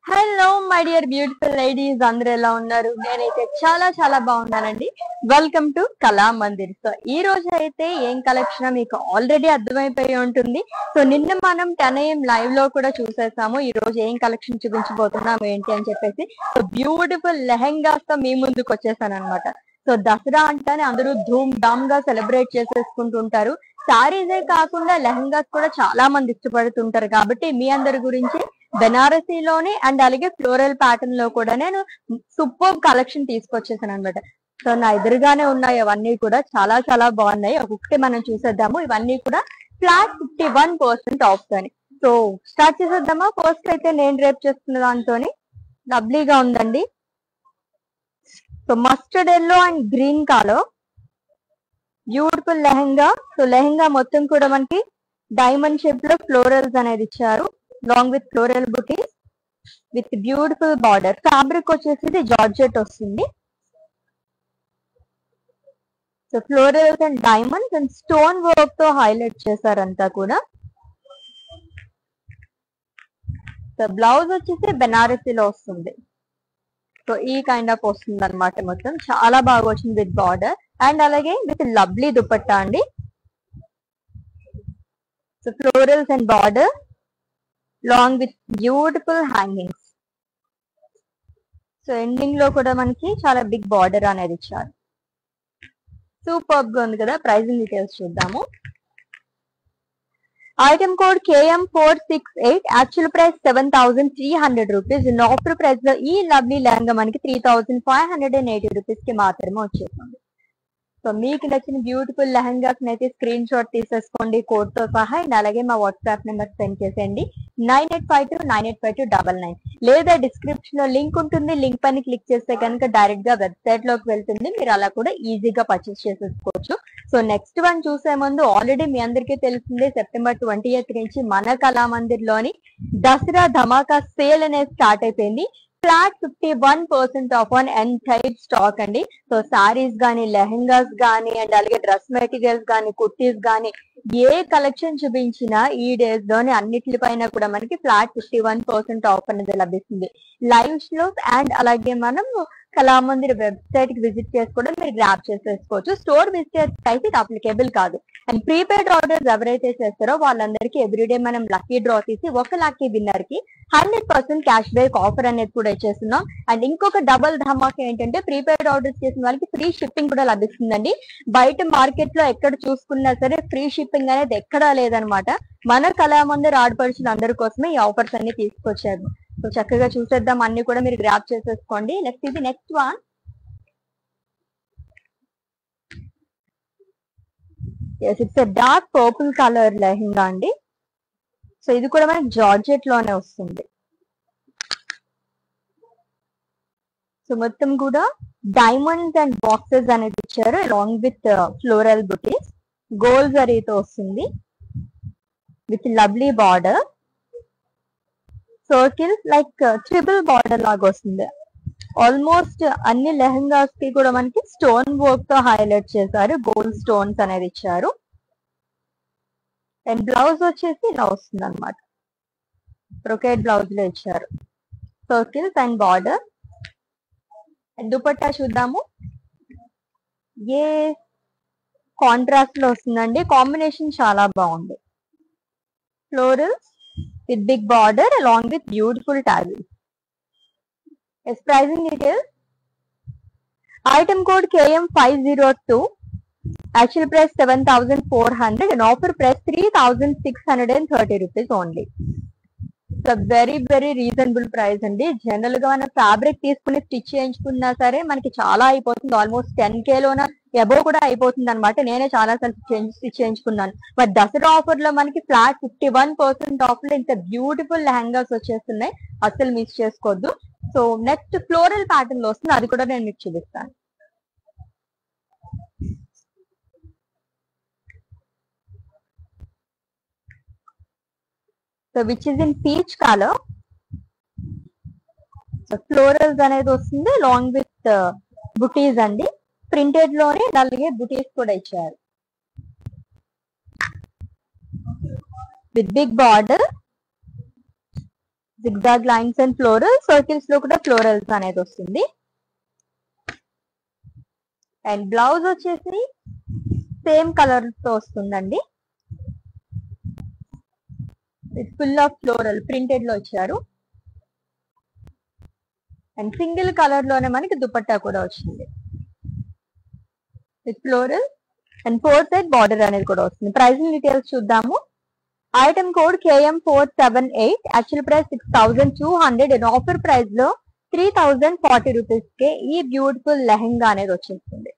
Hello my dear beautiful ladies, అందరూ ఎలా ఉన్నారు? నేనైతే చాలా చాలా బాగున్నానండి. వెల్కమ్ టు కళా మందిర్. సో ఈ రోజు అయితే ఏం కలెక్షన్ మీకు ఆల్రెడీ అర్థమైపోయి ఉంటుంది. సో నిన్న మనం 10 AM లైవ్ లో కూడా చూసేసాము. ఈ రోజు ఏం కలెక్షన్ చూపించబోతున్నాం ఏంటి అని చెప్పేసి. సో బ్యూటిఫుల్ లెహెంగాస్ తో మీ ముందుకు వచ్చేసాను అనమాట. సో దసరా అంటేనే అందరూ ధూమ్ ధామ్ గా సెలబ్రేట్ చేసేసుకుంటుంటారు. శారీసే కాకుండా లెహెంగాస్ కూడా చాలా మంది ఇష్టపడుతుంటారు. కాబట్టి మీ అందరి గురించి బెనారసీలోని అండ్ అలాగే ఫ్లోరల్ ప్యాటర్న్ లో కూడా నేను సూపర్ కలెక్షన్ తీసుకొచ్చేసాను అనమాట. సో నా ఎదురుగానే ఉన్నాయి అవన్నీ కూడా చాలా చాలా బాగున్నాయి. ఒక్కొక్కటి మనం చూసేద్దాము. ఇవన్నీ కూడా ఫ్లాట్ 51% ఆఫ్ అని. సో స్టార్ట్ చేసేద్దామా? ఫస్ట్ అయితే నేను రేపు చేస్తున్న దాంతోని లవ్లీగా ఉందండి. So mustard yellow and green colour, beautiful lehenga. So lehenga మొత్తం కూడా మనకి డైమండ్ షేప్ లో ఫ్లోరల్స్ అనేది ఇచ్చారు, long with floral buttis with beautiful border. Fabric వచ్చేసి జార్జెట్ వస్తుంది. So florals and diamonds and stone work తో హైలైట్ చేశారంతా కూడా. సో బ్లౌజ్ వచ్చేసి బెనారసీలో వస్తుంది. సో ఈ కైండ్ ఆఫ్ వస్తుంది అనమాట. మొత్తం చాలా బాగా వచ్చింది విత్ బార్డర్ అండ్ అలాగే విత్ లవ్లీ దుపట్టా అండి. So florals and border long with beautiful hangings. So ending లో కూడా మనకి చాలా బిగ్ బార్డర్ అనేది ఇచ్చారు. సూపర్ గా ఉంది కదా. ప్రైజింగ్ డీటెయిల్స్ చూద్దాము. Item code KM468, actual price 7,300 rupees. Offer price లో ఈ లవ్లీ లెహంగా మనకి 3,580 రూపీస్ కి మాత్రమే వచ్చేస్తుంది. సో మీకు నచ్చిన బ్యూటిఫుల్ లెహంగాస్ అయితే స్క్రీన్ షాట్ తీసేసుకోండి కోడ్ తో సహా. అండ్ అలాగే మా వాట్సాప్ నెంబర్ సెండ్ చేసేయండి 9852985299. లేదా డిస్క్రిప్షన్ లో లింక్ ఉంటుంది. లింక్ పైన క్లిక్ చేస్తే కనుక డైరెక్ట్ గా వెబ్సైట్ లోకి వెళ్తుంది. మీరు అలా కూడా ఈజీగా పర్చేస్ చేసేసుకోవచ్చు. సో నెక్స్ట్ వన్ చూసే ముందు ఆల్రెడీ మీ అందరికీ తెలిసిందే, September 20th నుంచి మన కళామందిర్ లోని దసరా ధమాకా సేల్ అనేది స్టార్ట్ అయిపోయింది. Flat 51% of on entire stock అండి. సో సారీస్ గానీ, లెహెంగాస్ గానీ అండ్ అలాగే డ్రెస్ మెటీరియల్స్ గానీ, కుర్తీస్ గానీ ఏ కలెక్షన్ చూపించినా ఈ డేస్ లోని అన్నిటిపైన కూడా మనకి ఫ్లాట్ 51% ఆఫ్ అనేది లభిస్తుంది. లైవ్ షోస్ అండ్ అలాగే మనం కళామందిర్ వెబ్సైట్ కి విజిట్ చేసి కూడా మీరు గ్రాప్ చేసేసుకోవచ్చు. స్టోర్ విజిట్ అయితే ఇది అప్లికేబుల్ కాదు. అండ్ ప్రీపెయిడ్ ఆర్డర్స్ ఎవరైతే చేస్తారో వాళ్ళందరికీ ఎవ్రీడే మనం లక్కీ డ్రా తీసి ఒక లక్కీ విన్నర్ కి 100% క్యాష్ బ్యాక్ ఆఫర్ అనేది కూడా ఇచ్చేస్తున్నాం. అండ్ ఇంకొక డబల్ ధమాకా ఏంటంటే ప్రీపెయిడ్ ఆర్డర్స్ చేసిన వాళ్ళకి ఫ్రీ షిప్పింగ్ కూడా లభిస్తుందండి. బయట మార్కెట్ లో ఎక్కడ చూసుకున్నా సరే ఫ్రీ షిప్పింగ్ అనేది ఎక్కడా లేదనమాట. మన కళామందిర్ ఆడపడుచులు అందరి కోసమే ఈ ఆఫర్స్ అన్ని తీసుకొచ్చారు. సో చక్కగా చూసేద్దాం, అన్ని కూడా మీరు గ్రాప్ చేసేసుకోండి. నెక్స్ట్ ఇది next one. It's dark purple colour lehenga అండి. సో ఇది కూడా మనకి జార్జెట్ లోనే వస్తుంది. సో మొత్తం కూడా డైమండ్స్ అండ్ బాక్సెస్ అనేది ఇచ్చారు along with floral buttis. Gold జరీతో వస్తుంది with lovely border. Circles like triple border లాగా వస్తుంది. ఆల్మోస్ట్ అన్ని లెహంగాస్ కి కూడా మనకి స్టోన్ వర్క్ తో హైలైట్ చేశారు. గోల్డ్ స్టోన్స్ అనేది ఇచ్చారు. అండ్ బ్లౌజ్ వచ్చేసి ఇలా వస్తుంది అనమాట. బ్రొకేట్ బ్లౌజ్ లో ఇచ్చారు. Circles and border. And dupatta చూద్దాము. ఏ కాంట్రాస్ట్ లో వస్తుందండి. కాంబినేషన్ చాలా బాగుంది. Florals with big border along with beautiful tassels. Yes, pricing details. Item code KM502, actual price 7,400 and offer price 3,630 rupees only. So very very reasonable price అండి. General గా మన fabric తీసుకుని stitch చేయించుకున్నా సరే మనకి చాలా అయిపోతుంది. ఆల్మోస్ట్ 10K లోన అబోవ్ కూడా అయిపోతుంది అనమాట. నేనే చాలా సార్లు స్టిచ్ చేయించుకున్నాను. బట్ దసరా ఆఫర్ లో మనకి ఫ్లాట్ 51% ఆఫ్ లో ఇంత బ్యూటిఫుల్ లెహంగాస్ వచ్చేస్తున్నాయి. అస్సలు మిస్ చేసుకోవద్దు. సో నెక్స్ట్ ఫ్లోరల్ ప్యాటర్న్ లో వస్తుంది, అది కూడా నేను మీకు చూపిస్తాను. So which is in peach colour. So florals అనేది వస్తుంది లాంగ్ విత్ బుటీస్ అండి. ప్రింటెడ్ లోనే అలాగే బుటీస్ కూడా ఇచ్చారు with big border. Zigzag lines and floral, circles లో కూడా ఫ్లోరల్స్ అనేది వస్తుంది. అండ్ బ్లౌజ్ వచ్చేసి సేమ్ కలర్ తో వస్తుందండి. It's full of floral printed లో ఇచ్చారు. అండ్ సింగిల్ కలర్ లోనే మనకి దుపట్టా కూడా వచ్చింది with floral. And 4 side border అనేది కూడా వస్తుంది. ప్రైసింగ్ డీటెయిల్స్ చూద్దాము. Item code KM478, actual price 6200 and offer price లో 3040 రూపీస్ కే ఈ బ్యూటిఫుల్ లెహంగా అనేది వచ్చేస్తుంది.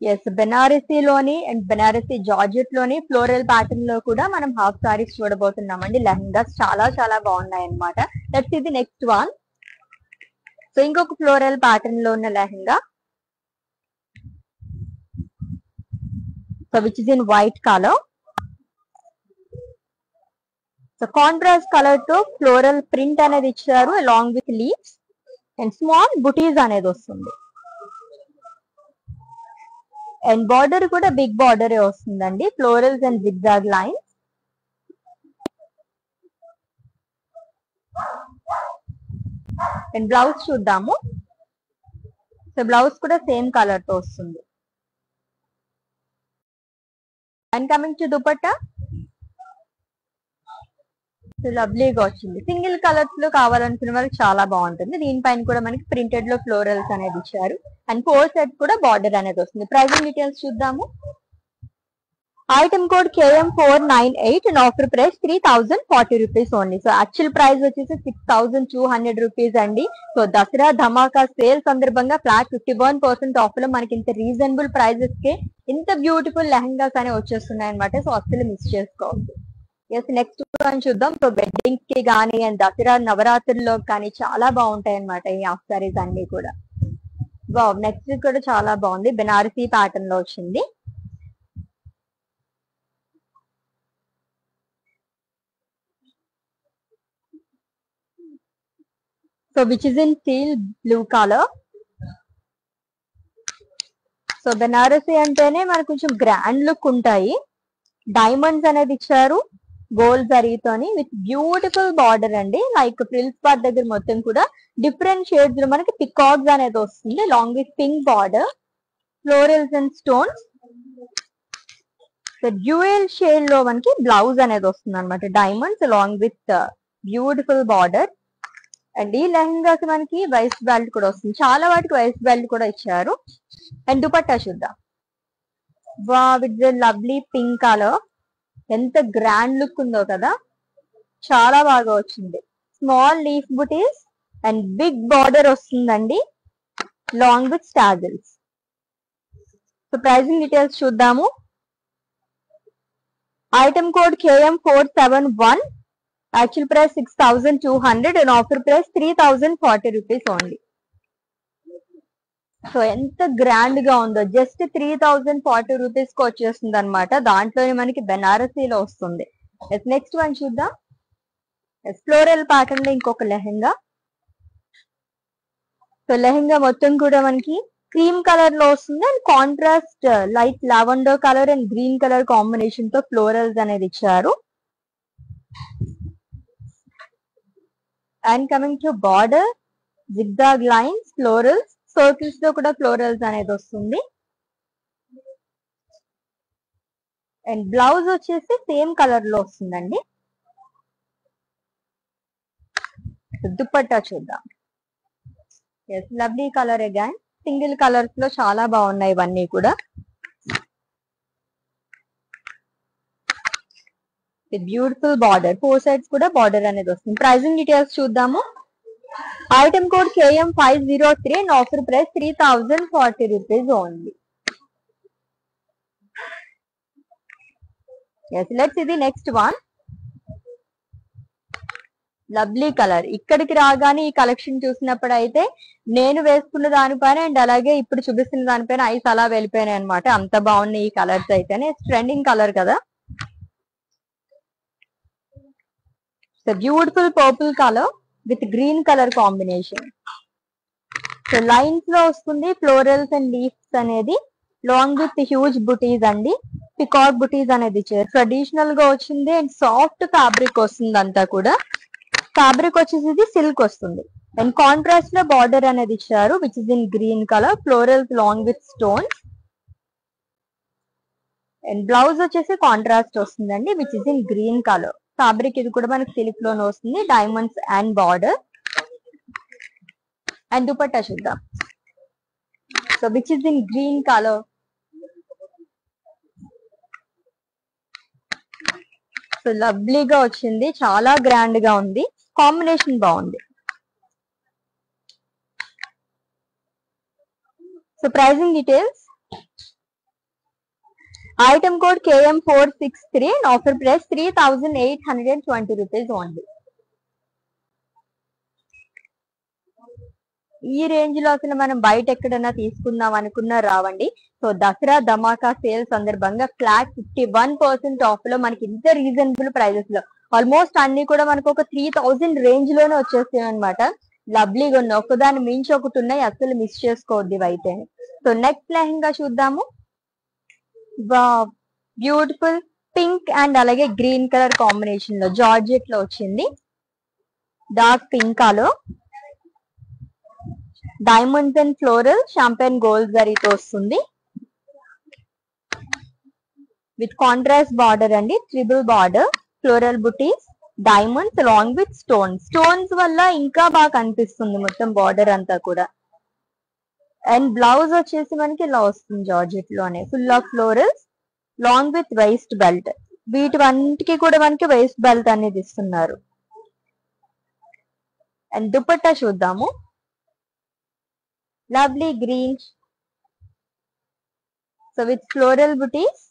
ఎస్, బెనారసీ లోని అండ్ బెనారసీ జార్జెట్ లోని ఫ్లోరల్ ప్యాటర్న్ లో కూడా మనం హాఫ్ సారీస్ చూడబోతున్నామండి. లెహంగాస్ చాలా చాలా బాగున్నాయి అన్నమాట. Let's see the next one. So ఇంకొక ఫ్లోరల్ ప్యాటర్న్ లో ఉన్న lehenga, so which is in white colour. So contrast colour తో ఫ్లోరల్ ప్రింట్ అనేది ఇచ్చారు along with leaves and small buttis అనేది వస్తుంది. అండ్ బార్డర్ కూడా బిగ్ బార్డర్ వస్తుందండి, florals and zigzag lines. And blouse చూద్దాము. సో బ్లౌజ్ కూడా సేమ్ కలర్ తో వస్తుంది. అండ్ కమింగ్ టు దుపట్టా, లవ్లీగా వచ్చింది. సింగిల్ కలర్స్ లో కావాలనుకునే వాళ్ళకి చాలా బాగుంటుంది. దీనిపైన కూడా మనకి ప్రింటెడ్ లో ఫ్లోరల్స్ అనేది ఇచ్చారు. అండ్ 4 సెట్ కూడా బార్డర్ అనేది వస్తుంది. ప్రైసింగ్ డీటెయిల్స్ చూద్దాము. Item code KM498 and offer price 3040 rupees only. So actual price వచ్చేసి 6200 రూపీస్ అండి. సో దసరా ధమాకా సేల్ సందర్భంగా ఫ్లాట్ 51% ఆఫ్ లో మనకి ఇంత రీజనబుల్ ప్రైజెస్ కే ఇంత బ్యూటిఫుల్ లెహంగాస్ అనేవి వచ్చేస్తున్నాయి అనమాట. సో అస్సలు మిస్ చేసుకోవద్దు. ఎస్, నెక్స్ట్ వన్ చూద్దాం. సో వెడ్డింగ్ కి కానీ అండ్ దసరా నవరాత్రుల్లో కానీ చాలా బాగుంటాయి అనమాట ఈ హాఫ్ సారీస్ అన్ని కూడా. వావ్, నెక్స్ట్ కూడా చాలా బాగుంది. బెనారసీ ప్యాటర్న్ లో వచ్చింది. So which is in teal blue colour. So Banarasi అంటేనే మనకు కొంచెం గ్రాండ్ లుక్ ఉంటాయి. డైమండ్స్ అనేది ఇచ్చారు గోల్డ్ జరీతోని విత్ బ్యూటిఫుల్ బార్డర్ అండి. లైక్ ఫ్రిల్స్ పార్ట్ దగ్గర మొత్తం కూడా డిఫరెంట్ షేడ్స్ లో మనకి పికాక్స్ అనేది వస్తుంది long with pink border, florals and stones. Dual shade లో మనకి బ్లౌజ్ అనేది వస్తుంది అనమాట. Diamonds long with beautiful border. And ఈ లెహంగాకి మనకి వైస్ బెల్ట్ కూడా వస్తుంది. చాలా వాటికి వైస్ బెల్ట్ కూడా ఇచ్చారు. అండ్ దుపట్టా చూద్దాం. Wow, with lovely pink colour. ఎంత గ్రాండ్ లుక్ ఉందో కదా, చాలా బాగా వచ్చింది. Small leaf buttis and big border వస్తుందండి long with tassels. So pricing details చూద్దాము. Item code KM471, actual price 6200 and offer price 3040 rupees only. So ఎంత గ్రాండ్ గా ఉందో, జస్ట్ 3040 రూపీస్ కి వచ్చేస్తుంది అనమాట. దాంట్లోనే మనకి బెనారసీలో వస్తుంది. నెక్స్ట్ వన్ చూద్దాం. ఫ్లోరల్ ప్యాటర్న్ లో ఇంకొక లెహంగా. సో లెహంగా మొత్తం కూడా మనకి క్రీమ్ కలర్ లో వస్తుంది and contrast light lavender colour and green colour combination తో ఫ్లోరల్స్ అనేది ఇచ్చారు. And coming to border, zigzag lines, florals, circles లో కూడా ఫ్లోరల్స్ అనేది వస్తుంది. అండ్ బ్లౌజ్ వచ్చేసి సేమ్ కలర్ లో వస్తుందండి. దుపట్టా చూద్దాం. Yes, lovely colour again. Single colours లో చాలా బాగున్నాయి ఇవన్నీ కూడా. బ్యూటిఫుల్ బార్డర్, 4 సైడ్స్ కూడా బార్డర్ అనేది వస్తుంది. ప్రైసింగ్ డీటెయిల్స్ చూద్దాము. Item code KM503 and offer price 3040 rupees only. Yes, let's ఇది నెక్స్ట్ వన్. Lovely colour. ఇక్కడికి రాగానే ఈ కలెక్షన్ చూసినప్పుడు అయితే నేను వేసుకున్న దానిపైన అండ్ అలాగే ఇప్పుడు చూపిస్తున్న దానిపైన ఐస్ అలా వెళ్ళిపోయినాయి అనమాట. అంత బాగున్నాయి ఈ కలర్స్ అయితేనే. ట్రెండింగ్ కలర్ కదా. Beautiful purple colour with green colour combination. So lines లో వస్తుంది ఫ్లోరల్స్ అండ్ లీఫ్స్ అనేది లాంగ్ విత్ హ్యూజ్ బుటీస్ అండి, పికాక్ బుటీస్ అనేది ఇచ్చారు. ట్రెడిషనల్ గా వచ్చింది అండ్ సాఫ్ట్ ఫ్యాబ్రిక్ వస్తుంది, అంతా కూడా ఫ్యాబ్రిక్ వచ్చేసి ఇది సిల్క్ వస్తుంది. అండ్ కాంట్రాస్ట్ లో బార్డర్ అనేది ఇచ్చారు which is in green colour, florals long with stones. And blouse వచ్చేసి కాంట్రాస్ట్ వస్తుందండి which is in green colour. Fabric ఇది కూడా మనకి సిల్క్ లోనే వస్తుంది, diamonds and border. And dupatta చూద్దాం. So which is in green colour. So లవ్లీగా వచ్చింది, చాలా గ్రాండ్ గా ఉంది, కాంబినేషన్ బాగుంది. So pricing details. Item code KM463 and offer price 3,820 rupees only. ఈ రేంజ్ లో అసలు మనం బయట ఎక్కడన్నా తీసుకుందాం అనుకున్నా రావండి. సో దసరా ధమాకా సేల్ సందర్భంగా ఫ్లాట్ 51% ఆఫ్ లో మనకి ఇంత రీజనబుల్ ప్రైజెస్ లో ఆల్మోస్ట్ అన్ని కూడా మనకు ఒక 3,000 రేంజ్ లోనే వచ్చేస్తాయి అనమాట. లవ్లీగా ఉన్నాయి, ఒకదాని మించి ఒకటి ఉన్నాయి, అసలు మిస్ చేసుకోవద్దు అయితే. సో నెక్స్ట్ లెహంగా చూద్దాము. బ్యూటిఫుల్ పింక్ అండ్ అలాగే గ్రీన్ కలర్ కాంబినేషన్ లో జార్జెట్ లో వచ్చింది. Dark pink colour, diamonds and floral champagne gold జరీతో వస్తుంది విత్ కాంట్రాస్ట్ బార్డర్ అండి, triple border, floral buttis, diamonds along with stones. Stones వల్ల ఇంకా బాగా కనిపిస్తుంది మొత్తం బార్డర్ అంతా కూడా. అండ్ బ్లౌజ్ వచ్చేసి మనకి ఇలా వస్తుంది జార్జెట్ లోనే, full of florals long with waist belt. వీటివన్నిటికి కూడా మనకి వైస్ట్ బెల్ట్ అనేది ఇస్తున్నారు. అండ్ దుపట్టా చూద్దాము. Lovely green, so with floral butis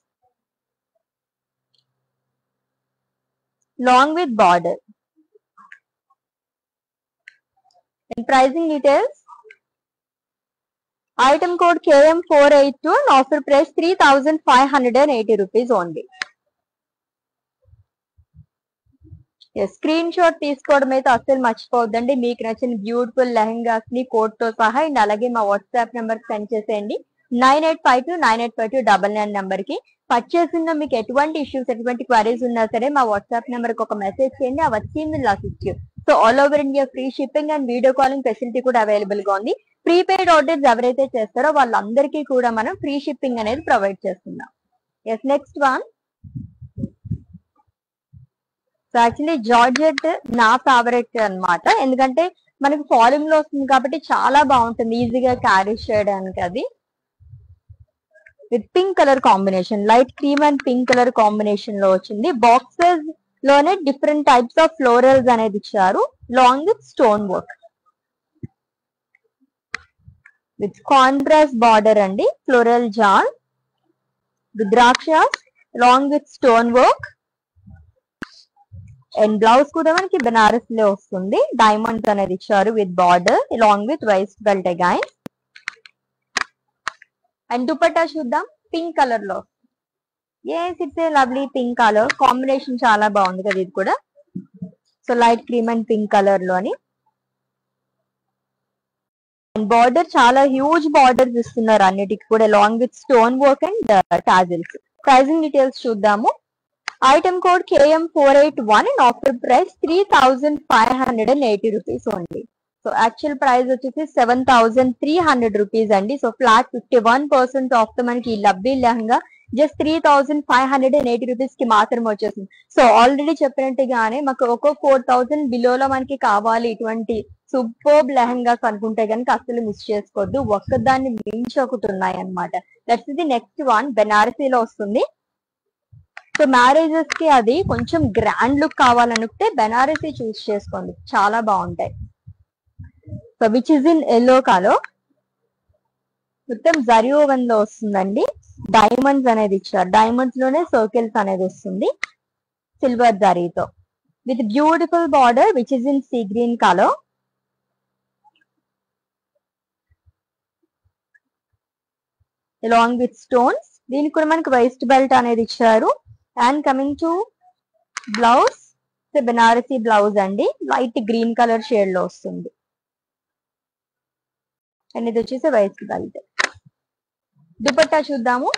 long with border. And pricing details. Item code KM482 and offer price 3,580 rupees only. Screenshot తీసుకోవడం అయితే అస్సలు మర్చిపోవద్దండి. మీకు నచ్చిన బ్యూటిఫుల్ లెహంగాస్ ని కోడ్ తో సహా అండ్ అలాగే మా వాట్సాప్ నెంబర్ సెండ్ చేసేయండి 9852985299 నెంబర్ కి. పర్చేసింగ్ లో మీకు ఎటువంటి ఇష్యూస్, ఎటువంటి క్వరీస్ ఉన్నా సరే మా వాట్సాప్ నెంబర్ కి ఒక మెసేజ్ చేయండి, ఆ team will assist you. So all over India free shipping and video calling facility కూడా అవైలబుల్ గా ఉంది. ప్రీపెయిడ్ ఆర్డర్స్ ఎవరైతే చేస్తారో వాళ్ళందరికీ కూడా మనం ఫ్రీ షిప్పింగ్ అనేది ప్రొవైడ్ చేస్తున్నాం. Yes next one. So actually georgette నా ఫేవరెట్ అన్నమాట, ఎందుకంటే మనకి ఫాలింగ్ లో వస్తుంది కాబట్టి చాలా బాగుంటుంది, ఈజీగా క్యారీ చేయడానికి. అది with pink colour combination, light cream and pink colour combination లో వచ్చింది. బాక్సెస్ లోనే డిఫరెంట్ టైప్స్ ఆఫ్ ఫ్లోరల్స్ అనేది ఇచ్చారు long with stone work with contrast border అండి, ఫ్లోరల్ జాన్ విత్ ద్రాక్ష long with stone work. And blouse కూడా మనకి బెనారస్ లో వస్తుంది, డైమండ్స్ అనేది ఇచ్చారు with border long with waist belt again. And dupatta చూద్దాం. పింక్ కలర్ లో, yes it's a lovely pink colour combination, చాలా బాగుంది కదా ఇది కూడా. So light cream and pink colour లోని. అండ్ బార్డర్ చాలా హ్యూజ్ బార్డర్స్ ఇస్తున్నారు అన్నిటికి కూడా long with stone work and tassels. Pricing details చూద్దాము. Item code KM481 and offer price 3,580 rupees only. So actual price వచ్చేసి 7,300 రూపీస్ అండి. సో ఫ్లాట్ 51% ఆఫ్ తో మనకి ఈ లవ్లీ లెహంగా జస్ట్ 3,580 రూపీస్ కి మాత్రం వచ్చేసింది. సో ఆల్రెడీ చెప్పినట్టుగానే మాకు ఒక 4,000 బిలోలో మనకి కావాలి ఇటువంటి సూపర్బ్ లెహంగాస్ అనుకుంటే కనుక అసలు మిస్ చేసుకోవద్దు, ఒక్కదాన్ని మించి ఒకటి ఉన్నాయి అనమాట. దట్స్ ది నెక్స్ట్ వన్, బెనారసీలో వస్తుంది. సో మ్యారేజెస్ కి అది కొంచెం గ్రాండ్ లుక్ కావాలనుకుంటే బెనారసీ చూస్ చేసుకోండి, చాలా బాగుంటాయి. So which is in yellow colour, మొత్తం జరీ ఓవెన్ లో వస్తుందండి. డైమండ్స్ అనేది ఇచ్చారు, డైమండ్స్ లోనే సర్కిల్స్ అనేది వస్తుంది సిల్వర్ జరీతో with beautiful border which is in sea green colour. Along with stones, దీనికి కూడా మనకి వైస్ట్ బెల్ట్ అనేది ఇచ్చారు. And coming to blouse, Banarasi blouse అండి, లైట్ గ్రీన్ కలర్ షేడ్ లో వస్తుంది. అండ్ ఇది వచ్చేసి వైట్ బెల్ట్. దుపట్టా చూద్దాము.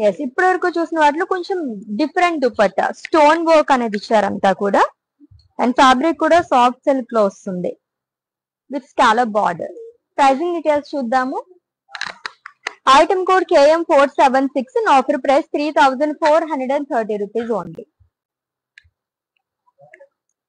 ఎస్, ఇప్పటి వరకు చూసిన వాటిలో కొంచెం డిఫరెంట్ దుపట్టా, స్టోన్ వర్క్ అనేది ఇచ్చారంతా కూడా. అండ్ ఫ్యాబ్రిక్ కూడా సాఫ్ట్ సిల్క్ లో వస్తుంది with scallop border. Pricing details చూద్దాము. Item code KM476, offer price 3430 rupees only.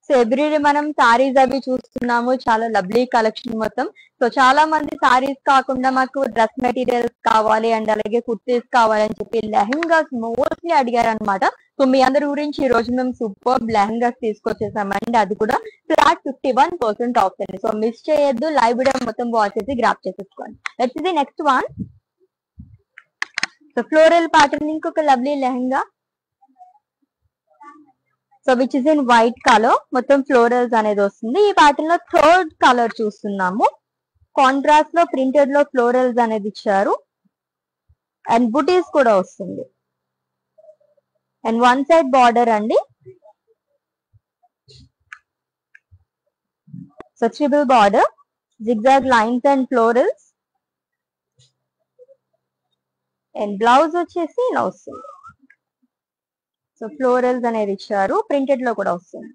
So every day మనం సారీస్ అవి చూస్తున్నాము, చాలా లవ్లీ కలెక్షన్ మొత్తం. సో చాలా మంది సారీస్ కాకుండా మాకు డ్రెస్ మెటీరియల్స్ కావాలి అండ్ అలాగే కుర్తీస్ కావాలి అని చెప్పి లెహంగాస్ మోస్ట్లీ అడిగారు అనమాట. సో మీ అందరి గురించి ఈ రోజు మేము సూపర్ లెహంగాస్ తీసుకొచ్చేసామండి, అది కూడా ఫ్లాట్ 51% ఆఫ్ అండి. సో మిస్ చేయొద్దు, లైవ్ వీడియో మొత్తం వాచ్ చేసి గ్రాప్ చేసేసుకోండి. Let's the next one. So floral pattern, ఇంకొక lovely lehenga. So which is in white colour, మొత్తం ఫ్లోరల్స్ అనేది వస్తుంది. ఈ ప్యాటర్న్ లో థర్డ్ కలర్ చూస్తున్నాము. కాంట్రాస్ట్ లో ప్రింటెడ్ లో ఫ్లోరల్స్ అనేది ఇచ్చారు అండ్ బుటీస్ కూడా వస్తుంది. అండ్ వన్ సైడ్ బార్డర్ అండి. So triple border, zigzag lines and florals. And blouse వచ్చేసి ఇలా వస్తుంది. సో ఫ్లోరల్స్ అనేది ఇచ్చారు, ప్రింటెడ్ లో కూడా వస్తుంది.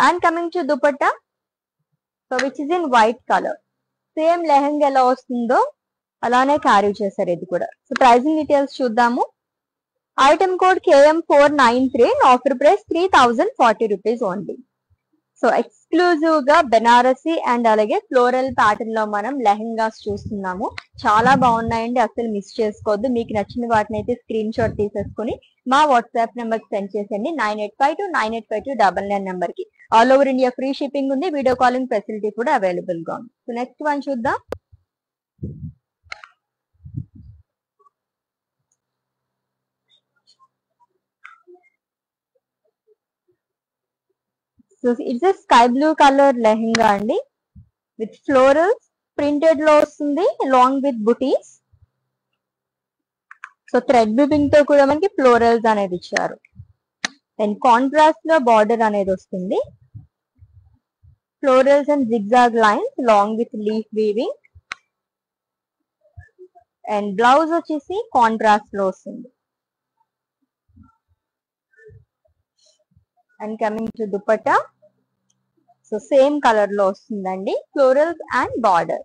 And coming to dupatta, so which is in white colour. Same lehenga ఎలా వస్తుందో అలానే క్యారీ చేశారు ఇది కూడా. సో ప్రైసింగ్ డీటెయిల్స్ చూద్దాము. Item code KM493, offer price 3040 rupees only. So exclusive గా బెనారసి అండ్ అలాగే ఫ్లోరల్ ప్యాటర్న్ లో మనం లెహంగాస్ చూస్తున్నాము. చాలా బాగున్నాయండి, అసలు మిస్ చేసుకోవద్దు. మీకు నచ్చిన వాటిని అయితే స్క్రీన్ షాట్ తీసేసుకుని మా వాట్సాప్ నెంబర్ కి సెండ్ చేసేయండి. 9852985299 నెంబర్ కి. All over India free shipping ఉంది, వీడియో కాలింగ్ ఫెసిలిటీ కూడా అవైలబుల్ గా ఉంది. సో నెక్స్ట్ వన్ చూద్దాం. So it's a sky blue colour lehenga అండి, విత్ ఫ్లోరల్స్, ప్రింటెడ్ లో వస్తుంది along with buttis. So thread weaving తో కూడా మనకి ఫ్లోరల్స్ అనేది ఇచ్చారు. అండ్ కాంట్రాస్ట్ లో బార్డర్ అనేది వస్తుంది, florals and zigzag lines along with leaf weaving. And blouse వచ్చేసి కాంట్రాస్ట్ లో వస్తుంది. And coming to dupatta, so same colour లో వస్తుందండి, florals and border.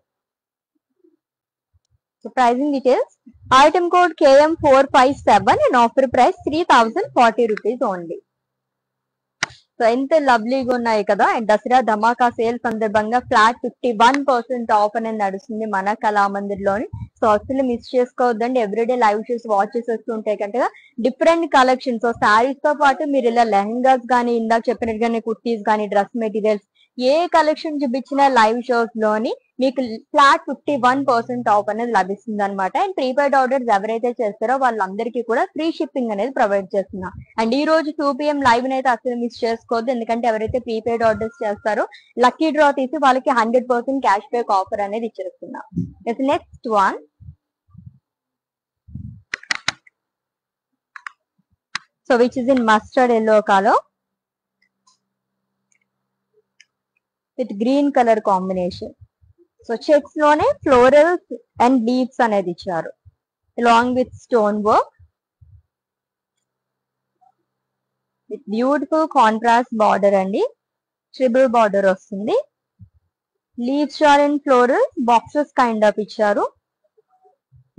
So pricing details. Item code KM457 and offer price 3040 rupees only. So ఎంత లవ్లీగా ఉన్నాయి కదా. And Dasara Dhamaka sale సందర్భంగా ఫ్లాట్ 51% ఆఫ్ అనేది నడుస్తుంది మన కళామందిర్ లోని. సో అసలు మిస్ చేసుకోవద్దండి, ఎవ్రీడే లైవ్ షోస్ వాచ్ చేసేస్తుంటే కనుక డిఫరెంట్ కలెక్షన్. సో శారీస్ తో పాటు మీరు ఇలా లెహంగాస్ కానీ, ఇందాక చెప్పినట్టుగానే కుర్తీస్ కానీ, డ్రెస్ మెటీరియల్స్, ఏ కలెక్షన్ చూపించినా లైవ్ షోస్ లోని మీకు ఫ్లాట్ 51% ఆఫ్ అనేది లభిస్తుంది అనమాట. అండ్ ప్రీపెయిడ్ ఆర్డర్స్ ఎవరైతే చేస్తారో వాళ్ళందరికీ కూడా ఫ్రీ షిప్పింగ్ అనేది ప్రొవైడ్ చేస్తున్నా. అండ్ ఈ రోజు 2 PM లైవ్ అయితే అసలు మిస్ చేసుకోవద్దు, ఎందుకంటే ఎవరైతే ప్రీపెయిడ్ ఆర్డర్స్ చేస్తారో లక్కీ డ్రా తీసి వాళ్ళకి 100% క్యాష్ బ్యాక్ ఆఫర్ అనేది ఇచ్చేస్తున్నా. Next one. So which is in mustard yellow colour with green colour combination. So checks లోనే ఫ్లోరల్స్ అండ్ లీవ్స్ అనేది ఇచ్చారు along with stone work with beautiful contrast border అండి, triple border వస్తుంది. Leaves are and florals boxes kind of ఇచ్చారు.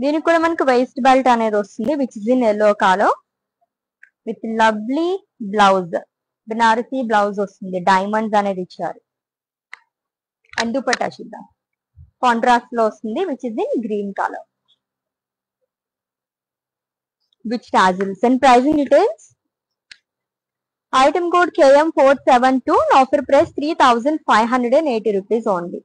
దీనికి కూడా మనకు waist belt అనేది వస్తుంది which is in yellow colour with lovely blouse, Banarasi blouse వస్తుంది, డైమండ్స్ అనేది ఇచ్చారు. అండ్ దుపట్టా చూద్దాం, కాంట్రాస్ట్ లో వస్తుంది which is in green colour with tassels. And pricing details. Item code KM472, offer price 3580 rupees only.